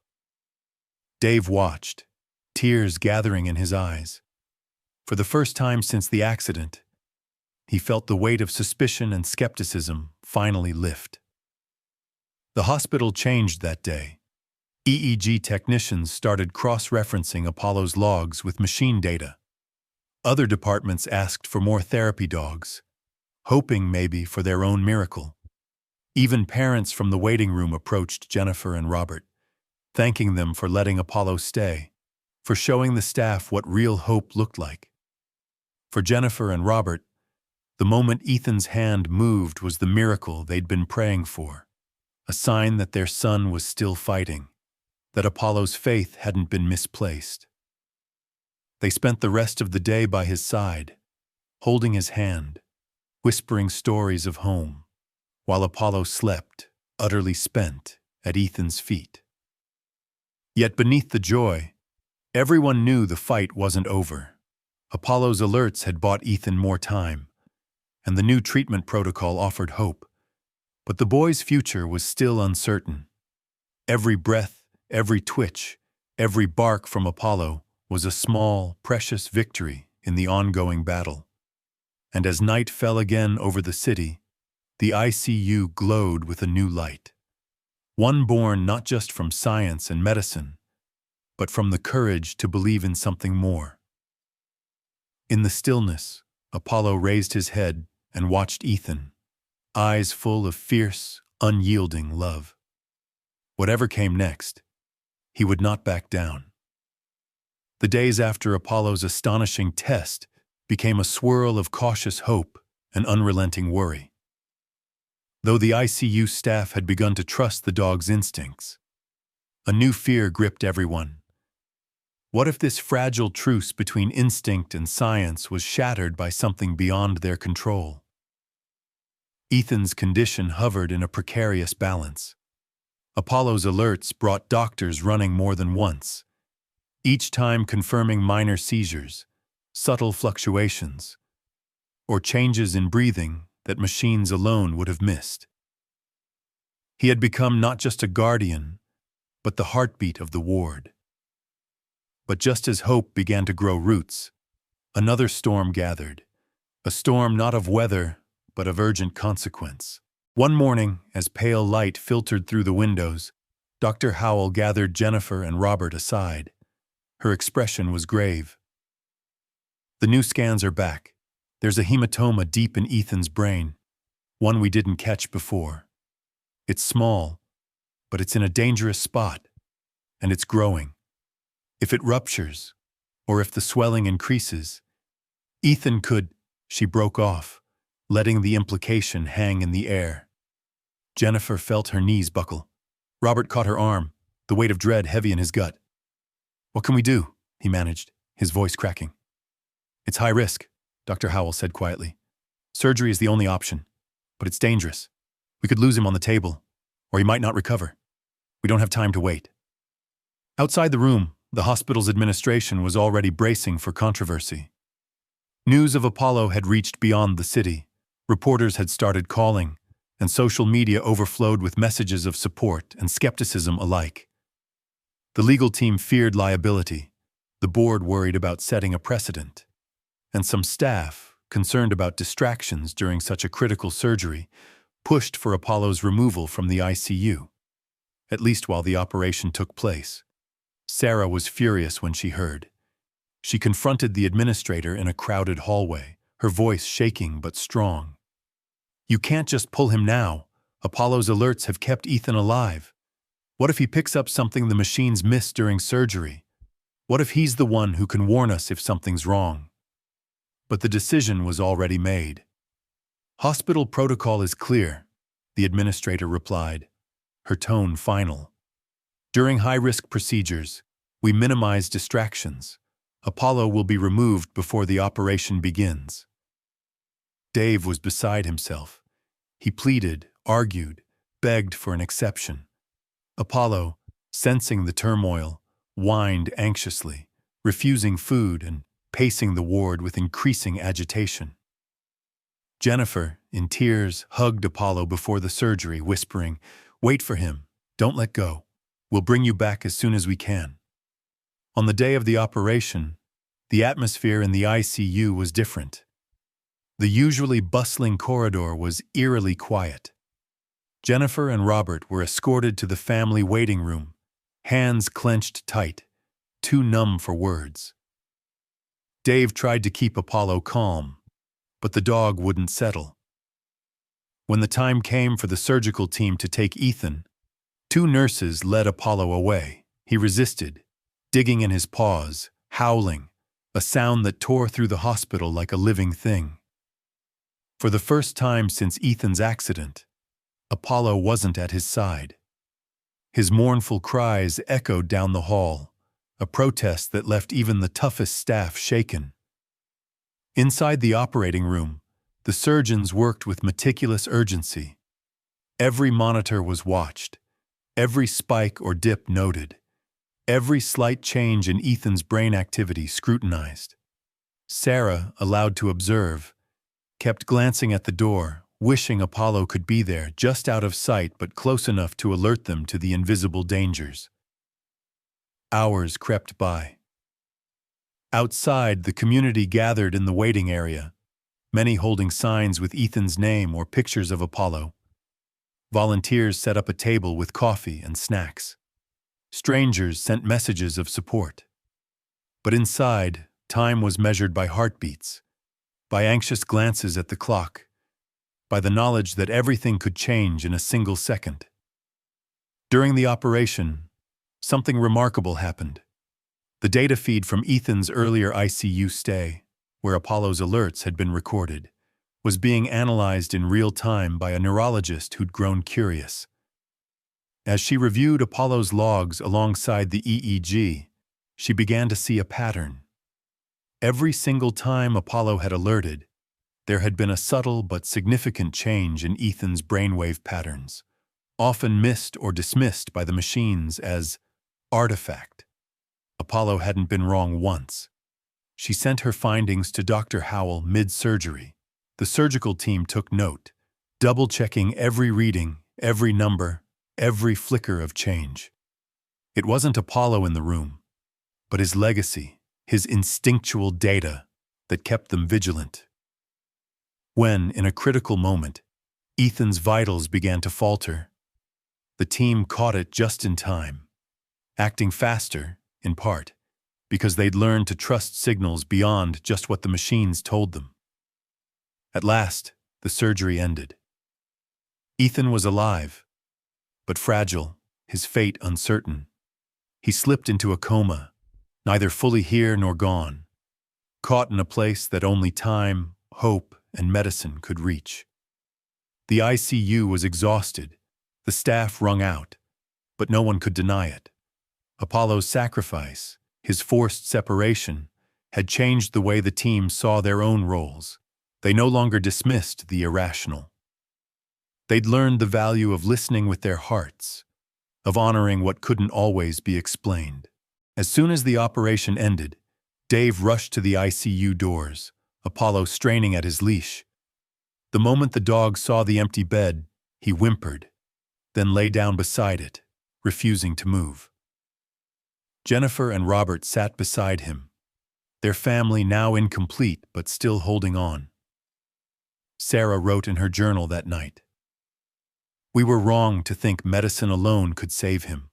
Dave watched, tears gathering in his eyes. For the first time since the accident, he felt the weight of suspicion and skepticism finally lift. The hospital changed that day. EEG technicians started cross-referencing Apollo's logs with machine data. Other departments asked for more therapy dogs, hoping maybe for their own miracle. Even parents from the waiting room approached Jennifer and Robert, thanking them for letting Apollo stay, for showing the staff what real hope looked like. For Jennifer and Robert, the moment Ethan's hand moved was the miracle they'd been praying for, a sign that their son was still fighting, that Apollo's faith hadn't been misplaced. They spent the rest of the day by his side, holding his hand, whispering stories of home, while Apollo slept, utterly spent, at Ethan's feet. Yet beneath the joy, everyone knew the fight wasn't over. Apollo's alerts had bought Ethan more time, and the new treatment protocol offered hope. But the boy's future was still uncertain. Every breath, every twitch, every bark from Apollo was a small, precious victory in the ongoing battle. And as night fell again over the city, the ICU glowed with a new light. One born not just from science and medicine, but from the courage to believe in something more. In the stillness, Apollo raised his head and watched Ethan, eyes full of fierce, unyielding love. Whatever came next, he would not back down. The days after Apollo's astonishing test became a swirl of cautious hope and unrelenting worry. Though the ICU staff had begun to trust the dog's instincts, a new fear gripped everyone. What if this fragile truce between instinct and science was shattered by something beyond their control? Ethan's condition hovered in a precarious balance. Apollo's alerts brought doctors running more than once, each time confirming minor seizures, subtle fluctuations, or changes in breathing that machines alone would have missed. He had become not just a guardian, but the heartbeat of the ward. But just as hope began to grow roots, another storm gathered, a storm not of weather, but of urgent consequence. One morning, as pale light filtered through the windows, Dr. Howell gathered Jennifer and Robert aside. Her expression was grave. "The new scans are back. There's a hematoma deep in Ethan's brain, one we didn't catch before. It's small, but it's in a dangerous spot, and it's growing. If it ruptures, or if the swelling increases, Ethan could..." She broke off, letting the implication hang in the air. Jennifer felt her knees buckle. Robert caught her arm, the weight of dread heavy in his gut. "What can we do?" he managed, his voice cracking. "It's high risk," Dr. Howell said quietly. "Surgery is the only option, but it's dangerous. We could lose him on the table, or he might not recover. We don't have time to wait." Outside the room, the hospital's administration was already bracing for controversy. News of Apollo had reached beyond the city. Reporters had started calling, and social media overflowed with messages of support and skepticism alike. The legal team feared liability, the board worried about setting a precedent, and some staff, concerned about distractions during such a critical surgery, pushed for Apollo's removal from the ICU, at least while the operation took place. Sarah was furious when she heard. She confronted the administrator in a crowded hallway, her voice shaking but strong. "You can't just pull him now. Apollo's alerts have kept Ethan alive. What if he picks up something the machines missed during surgery? What if he's the one who can warn us if something's wrong?" But the decision was already made. "Hospital protocol is clear," the administrator replied, her tone final. "During high-risk procedures, we minimize distractions. Apollo will be removed before the operation begins." Dave was beside himself. He pleaded, argued, begged for an exception. Apollo, sensing the turmoil, whined anxiously, refusing food and pacing the ward with increasing agitation. Jennifer, in tears, hugged Apollo before the surgery, whispering, "Wait for him. Don't let go. We'll bring you back as soon as we can." On the day of the operation, the atmosphere in the ICU was different. The usually bustling corridor was eerily quiet. Jennifer and Robert were escorted to the family waiting room, hands clenched tight, too numb for words. Dave tried to keep Apollo calm, but the dog wouldn't settle. When the time came for the surgical team to take Ethan, 2 nurses led Apollo away. He resisted, digging in his paws, howling, a sound that tore through the hospital like a living thing. For the first time since Ethan's accident, Apollo wasn't at his side. His mournful cries echoed down the hall, a protest that left even the toughest staff shaken. Inside the operating room, the surgeons worked with meticulous urgency. Every monitor was watched, every spike or dip noted, every slight change in Ethan's brain activity scrutinized. Sarah, allowed to observe, kept glancing at the door, wishing Apollo could be there, just out of sight but close enough to alert them to the invisible dangers. Hours crept by. Outside, the community gathered in the waiting area, many holding signs with Ethan's name or pictures of Apollo. Volunteers set up a table with coffee and snacks. Strangers sent messages of support. But inside, time was measured by heartbeats, by anxious glances at the clock, by the knowledge that everything could change in a single second. During the operation, something remarkable happened. The data feed from Ethan's earlier ICU stay, where Apollo's alerts had been recorded, was being analyzed in real time by a neurologist who'd grown curious. As she reviewed Apollo's logs alongside the EEG, she began to see a pattern. Every single time Apollo had alerted, there had been a subtle but significant change in Ethan's brainwave patterns, often missed or dismissed by the machines as artifact. Apollo hadn't been wrong once. She sent her findings to Dr. Howell mid-surgery. The surgical team took note, double-checking every reading, every number, every flicker of change. It wasn't Apollo in the room, but his legacy, his instinctual data that kept them vigilant. When, in a critical moment, Ethan's vitals began to falter, the team caught it just in time, acting faster, in part, because they'd learned to trust signals beyond just what the machines told them. At last, the surgery ended. Ethan was alive, but fragile, his fate uncertain. He slipped into a coma, neither fully here nor gone, caught in a place that only time, hope, and medicine could reach. The ICU was exhausted, The staff wrung out, but no one could deny it. Apollo's sacrifice, his forced separation, had changed the way the team saw their own roles. They no longer dismissed the irrational. They'd learned the value of listening with their hearts, of honoring what couldn't always be explained. As soon as the operation ended, Dave rushed to the ICU doors, Apollo straining at his leash. The moment the dog saw the empty bed, he whimpered, then lay down beside it, refusing to move. Jennifer and Robert sat beside him, their family now incomplete but still holding on. Sarah wrote in her journal that night, "We were wrong to think medicine alone could save him.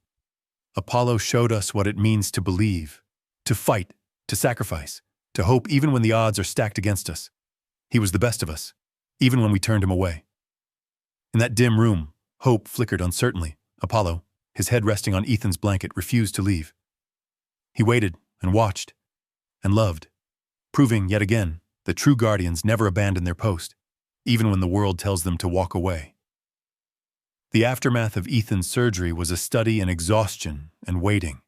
Apollo showed us what it means to believe, to fight, to sacrifice, to hope even when the odds are stacked against us. He was the best of us, even when we turned him away." In that dim room, hope flickered uncertainly. Apollo, his head resting on Ethan's blanket, refused to leave. He waited and watched and loved, proving yet again that true guardians never abandon their post, even when the world tells them to walk away. The aftermath of Ethan's surgery was a study in exhaustion and waiting.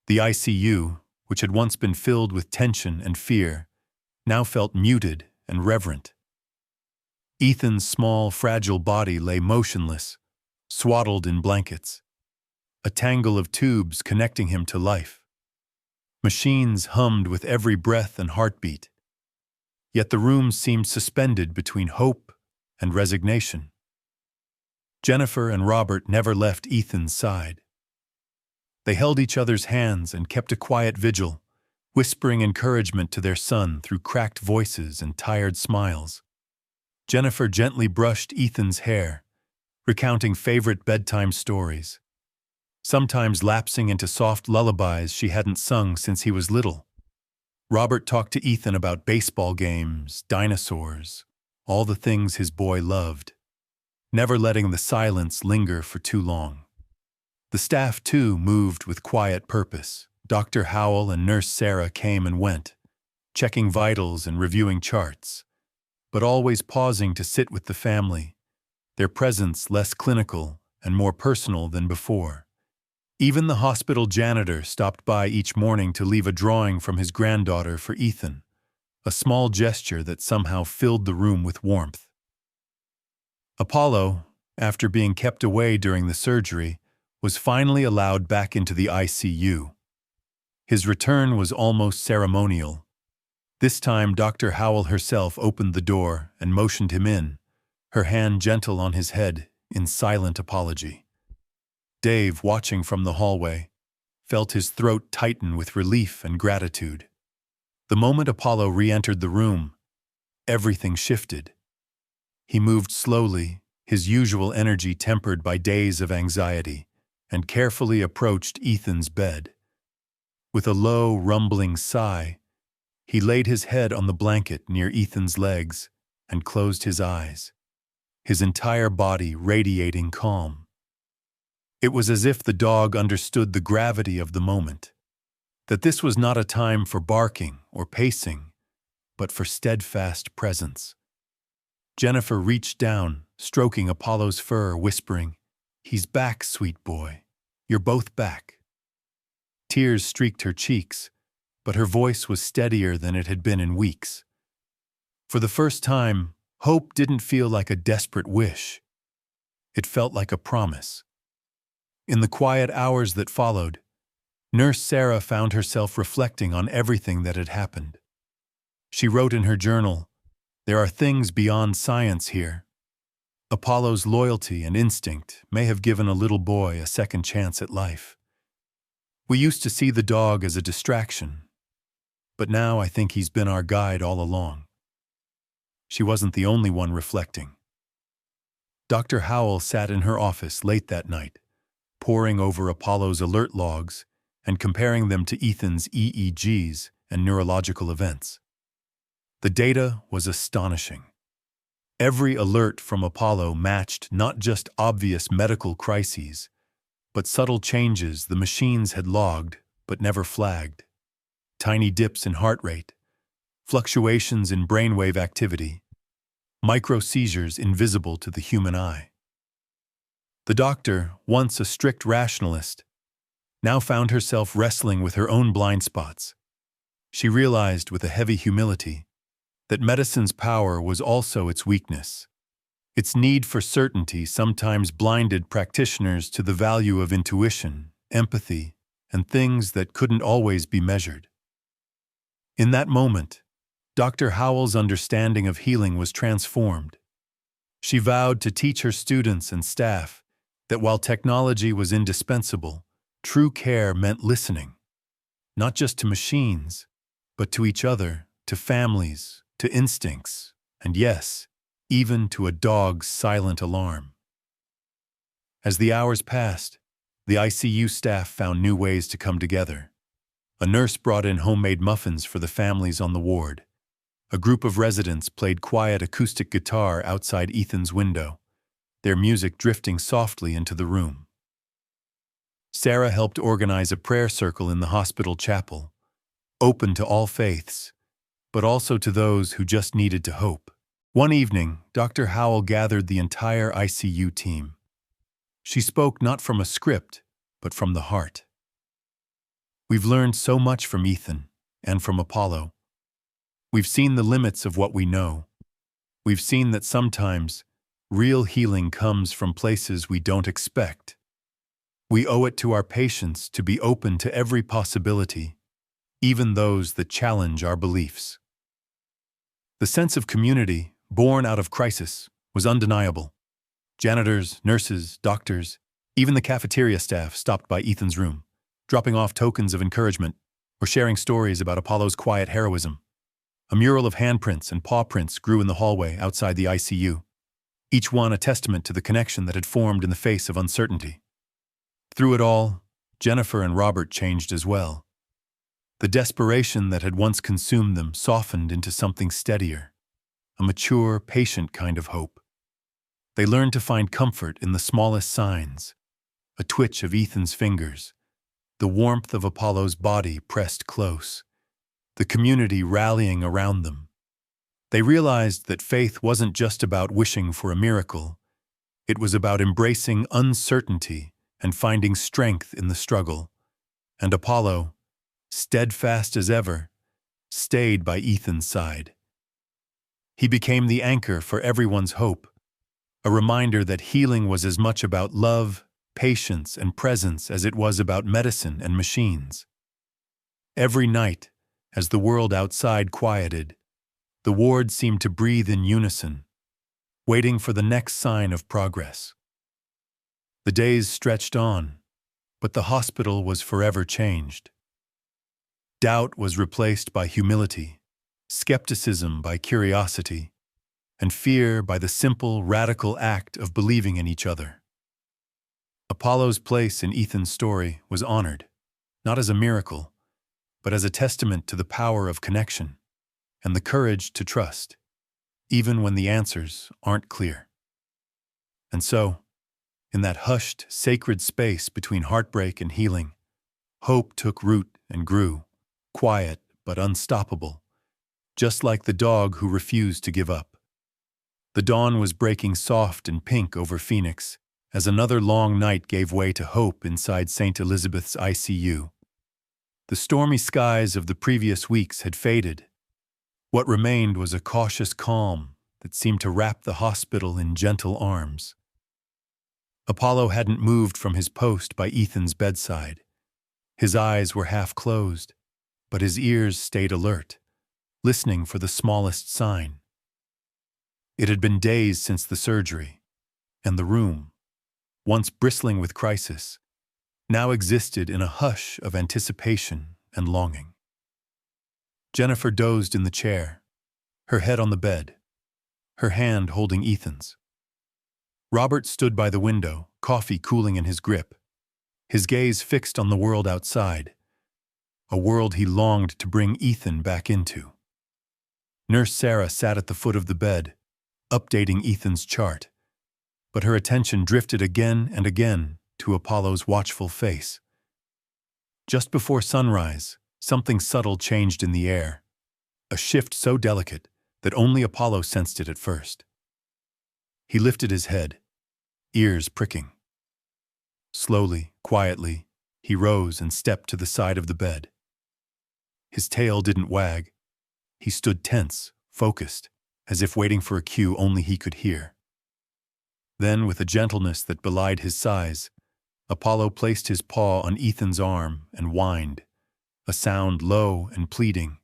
The ICU, which had once been filled with tension and fear, now felt muted and reverent. Ethan's small, fragile body lay motionless, swaddled in blankets, a tangle of tubes connecting him to life. Machines hummed with every breath and heartbeat, yet the room seemed suspended between hope and resignation. Jennifer and Robert never left Ethan's side. They held each other's hands and kept a quiet vigil, whispering encouragement to their son through cracked voices and tired smiles. Jennifer gently brushed Ethan's hair, recounting favorite bedtime stories, sometimes lapsing into soft lullabies she hadn't sung since he was little. Robert talked to Ethan about baseball games, dinosaurs, all the things his boy loved, never letting the silence linger for too long. The staff, too, moved with quiet purpose. Dr. Howell and Nurse Sarah came and went, checking vitals and reviewing charts, but always pausing to sit with the family, their presence less clinical and more personal than before. Even the hospital janitor stopped by each morning to leave a drawing from his granddaughter for Ethan, a small gesture that somehow filled the room with warmth. Apollo, after being kept away during the surgery, was finally allowed back into the ICU. His return was almost ceremonial. This time, Dr. Howell herself opened the door and motioned him in, her hand gentle on his head in silent apology. Dave, watching from the hallway, felt his throat tighten with relief and gratitude. The moment Apollo re-entered the room, everything shifted. He moved slowly, his usual energy tempered by days of anxiety, and carefully approached Ethan's bed. With a low, rumbling sigh, he laid his head on the blanket near Ethan's legs and closed his eyes, his entire body radiating calm. It was as if the dog understood the gravity of the moment, that this was not a time for barking or pacing, but for steadfast presence. Jennifer reached down, stroking Apollo's fur, whispering, "He's back, sweet boy. You're both back." Tears streaked her cheeks, but her voice was steadier than it had been in weeks. For the first time, hope didn't feel like a desperate wish. It felt like a promise. In the quiet hours that followed, Nurse Sarah found herself reflecting on everything that had happened. She wrote in her journal, "There are things beyond science here. Apollo's loyalty and instinct may have given a little boy a second chance at life. We used to see the dog as a distraction, but now I think he's been our guide all along." She wasn't the only one reflecting. Dr. Howell sat in her office late that night, poring over Apollo's alert logs and comparing them to Ethan's EEGs and neurological events. The data was astonishing. Every alert from Apollo matched not just obvious medical crises, but subtle changes the machines had logged but never flagged. Tiny dips in heart rate, fluctuations in brainwave activity, micro seizures invisible to the human eye. The doctor, once a strict rationalist, now found herself wrestling with her own blind spots. She realized with a heavy humility that medicine's power was also its weakness. Its need for certainty sometimes blinded practitioners to the value of intuition, empathy, and things that couldn't always be measured. In that moment, Dr. Howell's understanding of healing was transformed. She vowed to teach her students and staff that while technology was indispensable, true care meant listening, not just to machines, but to each other, to families, to instincts, and yes, even to a dog's silent alarm. As the hours passed, the ICU staff found new ways to come together. A nurse brought in homemade muffins for the families on the ward. A group of residents played quiet acoustic guitar outside Ethan's window, their music drifting softly into the room. Sarah helped organize a prayer circle in the hospital chapel, open to all faiths, but also to those who just needed to hope. One evening, Dr. Howell gathered the entire ICU team. She spoke not from a script, but from the heart. We've learned so much from Ethan and from Apollo. We've seen the limits of what we know. We've seen that sometimes real healing comes from places we don't expect. We owe it to our patients to be open to every possibility, even those that challenge our beliefs. The sense of community, born out of crisis, was undeniable. Janitors, nurses, doctors, even the cafeteria staff stopped by Ethan's room, dropping off tokens of encouragement or sharing stories about Apollo's quiet heroism. A mural of handprints and paw prints grew in the hallway outside the ICU, each one a testament to the connection that had formed in the face of uncertainty. Through it all, Jennifer and Robert changed as well. The desperation that had once consumed them softened into something steadier, a mature, patient kind of hope. They learned to find comfort in the smallest signs, a twitch of Ethan's fingers, the warmth of Apollo's body pressed close, the community rallying around them. They realized that faith wasn't just about wishing for a miracle. It was about embracing uncertainty and finding strength in the struggle. And Apollo, steadfast as ever, stayed by Ethan's side. He became the anchor for everyone's hope, a reminder that healing was as much about love, patience, and presence as it was about medicine and machines. Every night, as the world outside quieted, the ward seemed to breathe in unison, waiting for the next sign of progress. The days stretched on, but the hospital was forever changed. Doubt was replaced by humility, skepticism by curiosity, and fear by the simple, radical act of believing in each other. Apollo's place in Ethan's story was honored, not as a miracle, but as a testament to the power of connection and the courage to trust, even when the answers aren't clear. And so, in that hushed, sacred space between heartbreak and healing, hope took root and grew, quiet but unstoppable, just like the dog who refused to give up. The dawn was breaking soft and pink over Phoenix as another long night gave way to hope inside St. Elizabeth's ICU. The stormy skies of the previous weeks had faded. What remained was a cautious calm that seemed to wrap the hospital in gentle arms. Apollo hadn't moved from his post by Ethan's bedside. His eyes were half closed, but his ears stayed alert, listening for the smallest sign. It had been days since the surgery, and the room, once bristling with crisis, now existed in a hush of anticipation and longing. Jennifer dozed in the chair, her head on the bed, her hand holding Ethan's. Robert stood by the window, coffee cooling in his grip, his gaze fixed on the world outside, a world he longed to bring Ethan back into. Nurse Sarah sat at the foot of the bed, updating Ethan's chart, but her attention drifted again and again to Apollo's watchful face. Just before sunrise, something subtle changed in the air, a shift so delicate that only Apollo sensed it at first. He lifted his head, ears pricking. Slowly, quietly, he rose and stepped to the side of the bed. His tail didn't wag. He stood tense, focused, as if waiting for a cue only he could hear. Then, with a gentleness that belied his size, Apollo placed his paw on Ethan's arm and whined, a sound low and pleading,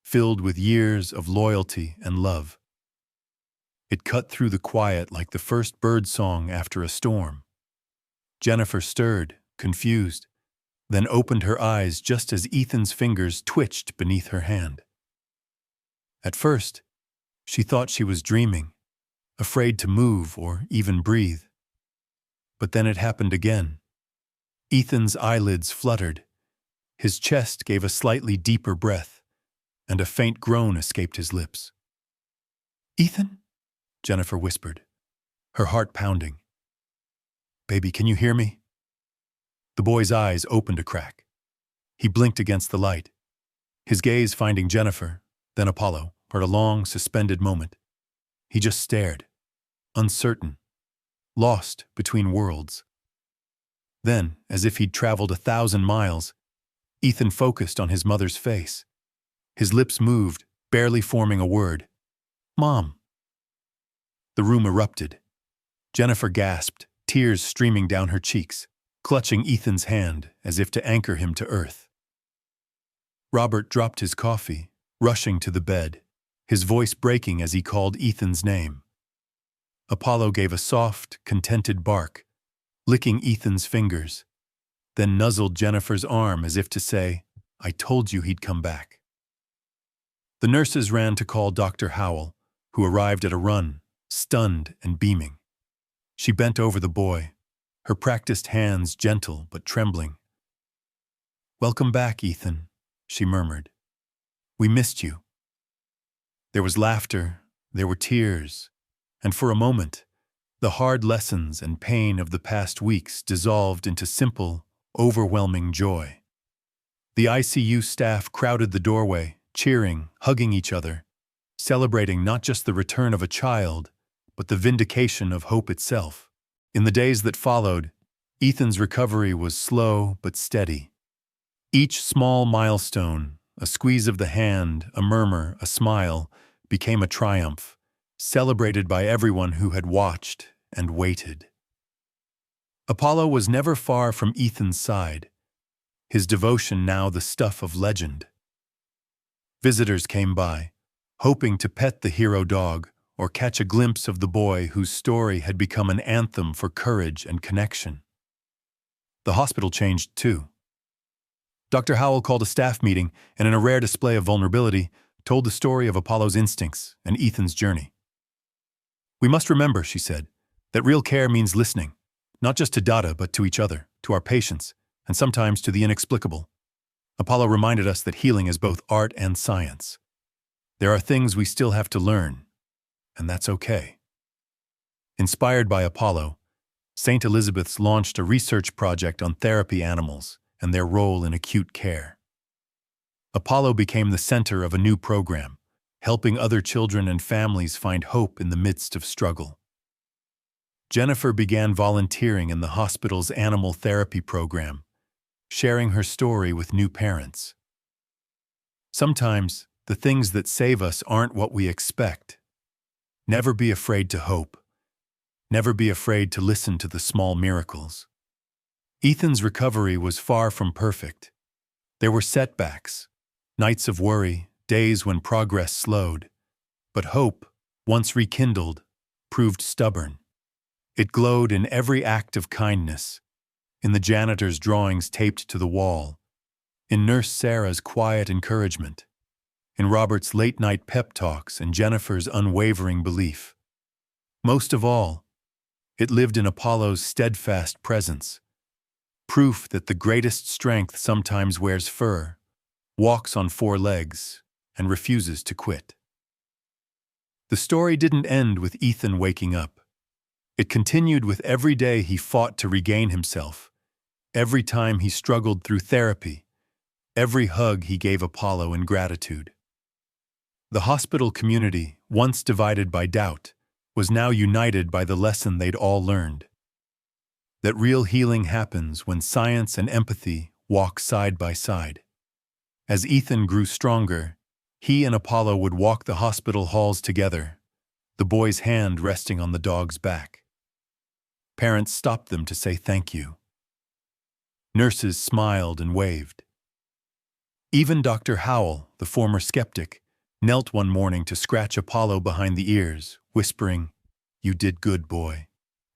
filled with years of loyalty and love. It cut through the quiet like the first bird song after a storm. Jennifer stirred, confused, then opened her eyes just as Ethan's fingers twitched beneath her hand. At first, she thought she was dreaming, afraid to move or even breathe. But then it happened again. Ethan's eyelids fluttered, his chest gave a slightly deeper breath, and a faint groan escaped his lips. "Ethan?" Jennifer whispered, her heart pounding. "Baby, can you hear me?" The boy's eyes opened a crack. He blinked against the light, his gaze finding Jennifer, then Apollo, for a long, suspended moment. He just stared, uncertain, lost between worlds. Then, as if he'd traveled 1,000 miles, Ethan focused on his mother's face. His lips moved, barely forming a word. "Mom." The room erupted. Jennifer gasped, tears streaming down her cheeks, clutching Ethan's hand as if to anchor him to earth. Robert dropped his coffee, rushing to the bed, his voice breaking as he called Ethan's name. Apollo gave a soft, contented bark, licking Ethan's fingers, then nuzzled Jennifer's arm as if to say, "I told you he'd come back." The nurses ran to call Dr. Howell, who arrived at a run, stunned and beaming. She bent over the boy, her practiced hands gentle but trembling. "Welcome back, Ethan," she murmured. "We missed you." There was laughter, there were tears, and for a moment, the hard lessons and pain of the past weeks dissolved into simple, overwhelming joy. The ICU staff crowded the doorway, cheering, hugging each other, celebrating not just the return of a child, but the vindication of hope itself. In the days that followed, Ethan's recovery was slow but steady. Each small milestone, a squeeze of the hand, a murmur, a smile, became a triumph, celebrated by everyone who had watched and waited. Apollo was never far from Ethan's side, his devotion now the stuff of legend. Visitors came by, hoping to pet the hero dog or catch a glimpse of the boy whose story had become an anthem for courage and connection. The hospital changed too. Dr. Howell called a staff meeting and, in a rare display of vulnerability, told the story of Apollo's instincts and Ethan's journey. "We must remember," she said, "that real care means listening, not just to data but to each other, to our patients, and sometimes to the inexplicable. Apollo reminded us that healing is both art and science. There are things we still have to learn, and that's okay." Inspired by Apollo, St. Elizabeth's launched a research project on therapy animals and their role in acute care. Apollo became the center of a new program, helping other children and families find hope in the midst of struggle. Jennifer began volunteering in the hospital's animal therapy program, sharing her story with new parents. Sometimes, the things that save us aren't what we expect. Never be afraid to hope. Never be afraid to listen to the small miracles. Ethan's recovery was far from perfect. There were setbacks, nights of worry, days when progress slowed. But hope, once rekindled, proved stubborn. It glowed in every act of kindness, in the janitor's drawings taped to the wall, in Nurse Sarah's quiet encouragement, in Robert's late-night pep talks and Jennifer's unwavering belief. Most of all, it lived in Apollo's steadfast presence, proof that the greatest strength sometimes wears fur, walks on 4 legs, and refuses to quit. The story didn't end with Ethan waking up. It continued with every day he fought to regain himself, every time he struggled through therapy, every hug he gave Apollo in gratitude. The hospital community, once divided by doubt, was now united by the lesson they'd all learned. that real healing happens when science and empathy walk side by side. As Ethan grew stronger, he and Apollo would walk the hospital halls together, the boy's hand resting on the dog's back. Parents stopped them to say thank you. Nurses smiled and waved. Even Dr. Howell, the former skeptic, knelt one morning to scratch Apollo behind the ears, whispering, "You did good, boy.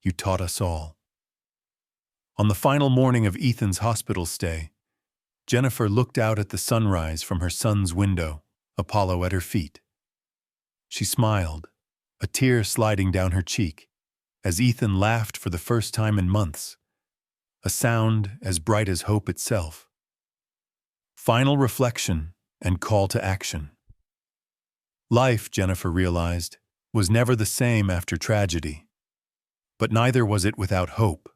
You taught us all." On the final morning of Ethan's hospital stay, Jennifer looked out at the sunrise from her son's window, Apollo at her feet. She smiled, a tear sliding down her cheek, as Ethan laughed for the first time in months, a sound as bright as hope itself. Final reflection and call to action. Life, Jennifer realized, was never the same after tragedy, but neither was it without hope.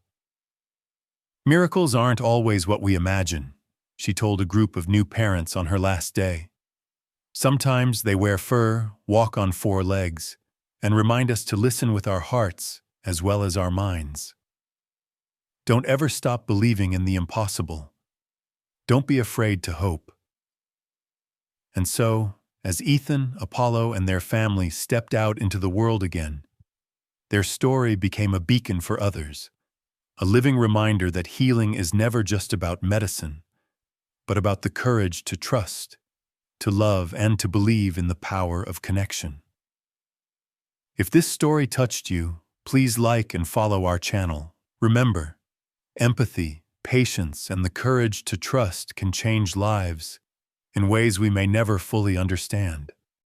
Miracles aren't always what we imagine, she told a group of new parents on her last day. Sometimes they wear fur, walk on four legs, and remind us to listen with our hearts as well as our minds. Don't ever stop believing in the impossible. Don't be afraid to hope. And so, as Ethan, Apollo, and their family stepped out into the world again, their story became a beacon for others, a living reminder that healing is never just about medicine, but about the courage to trust, to love, and to believe in the power of connection. If this story touched you, please like and follow our channel. Remember, empathy, patience, and the courage to trust can change lives in ways we may never fully understand.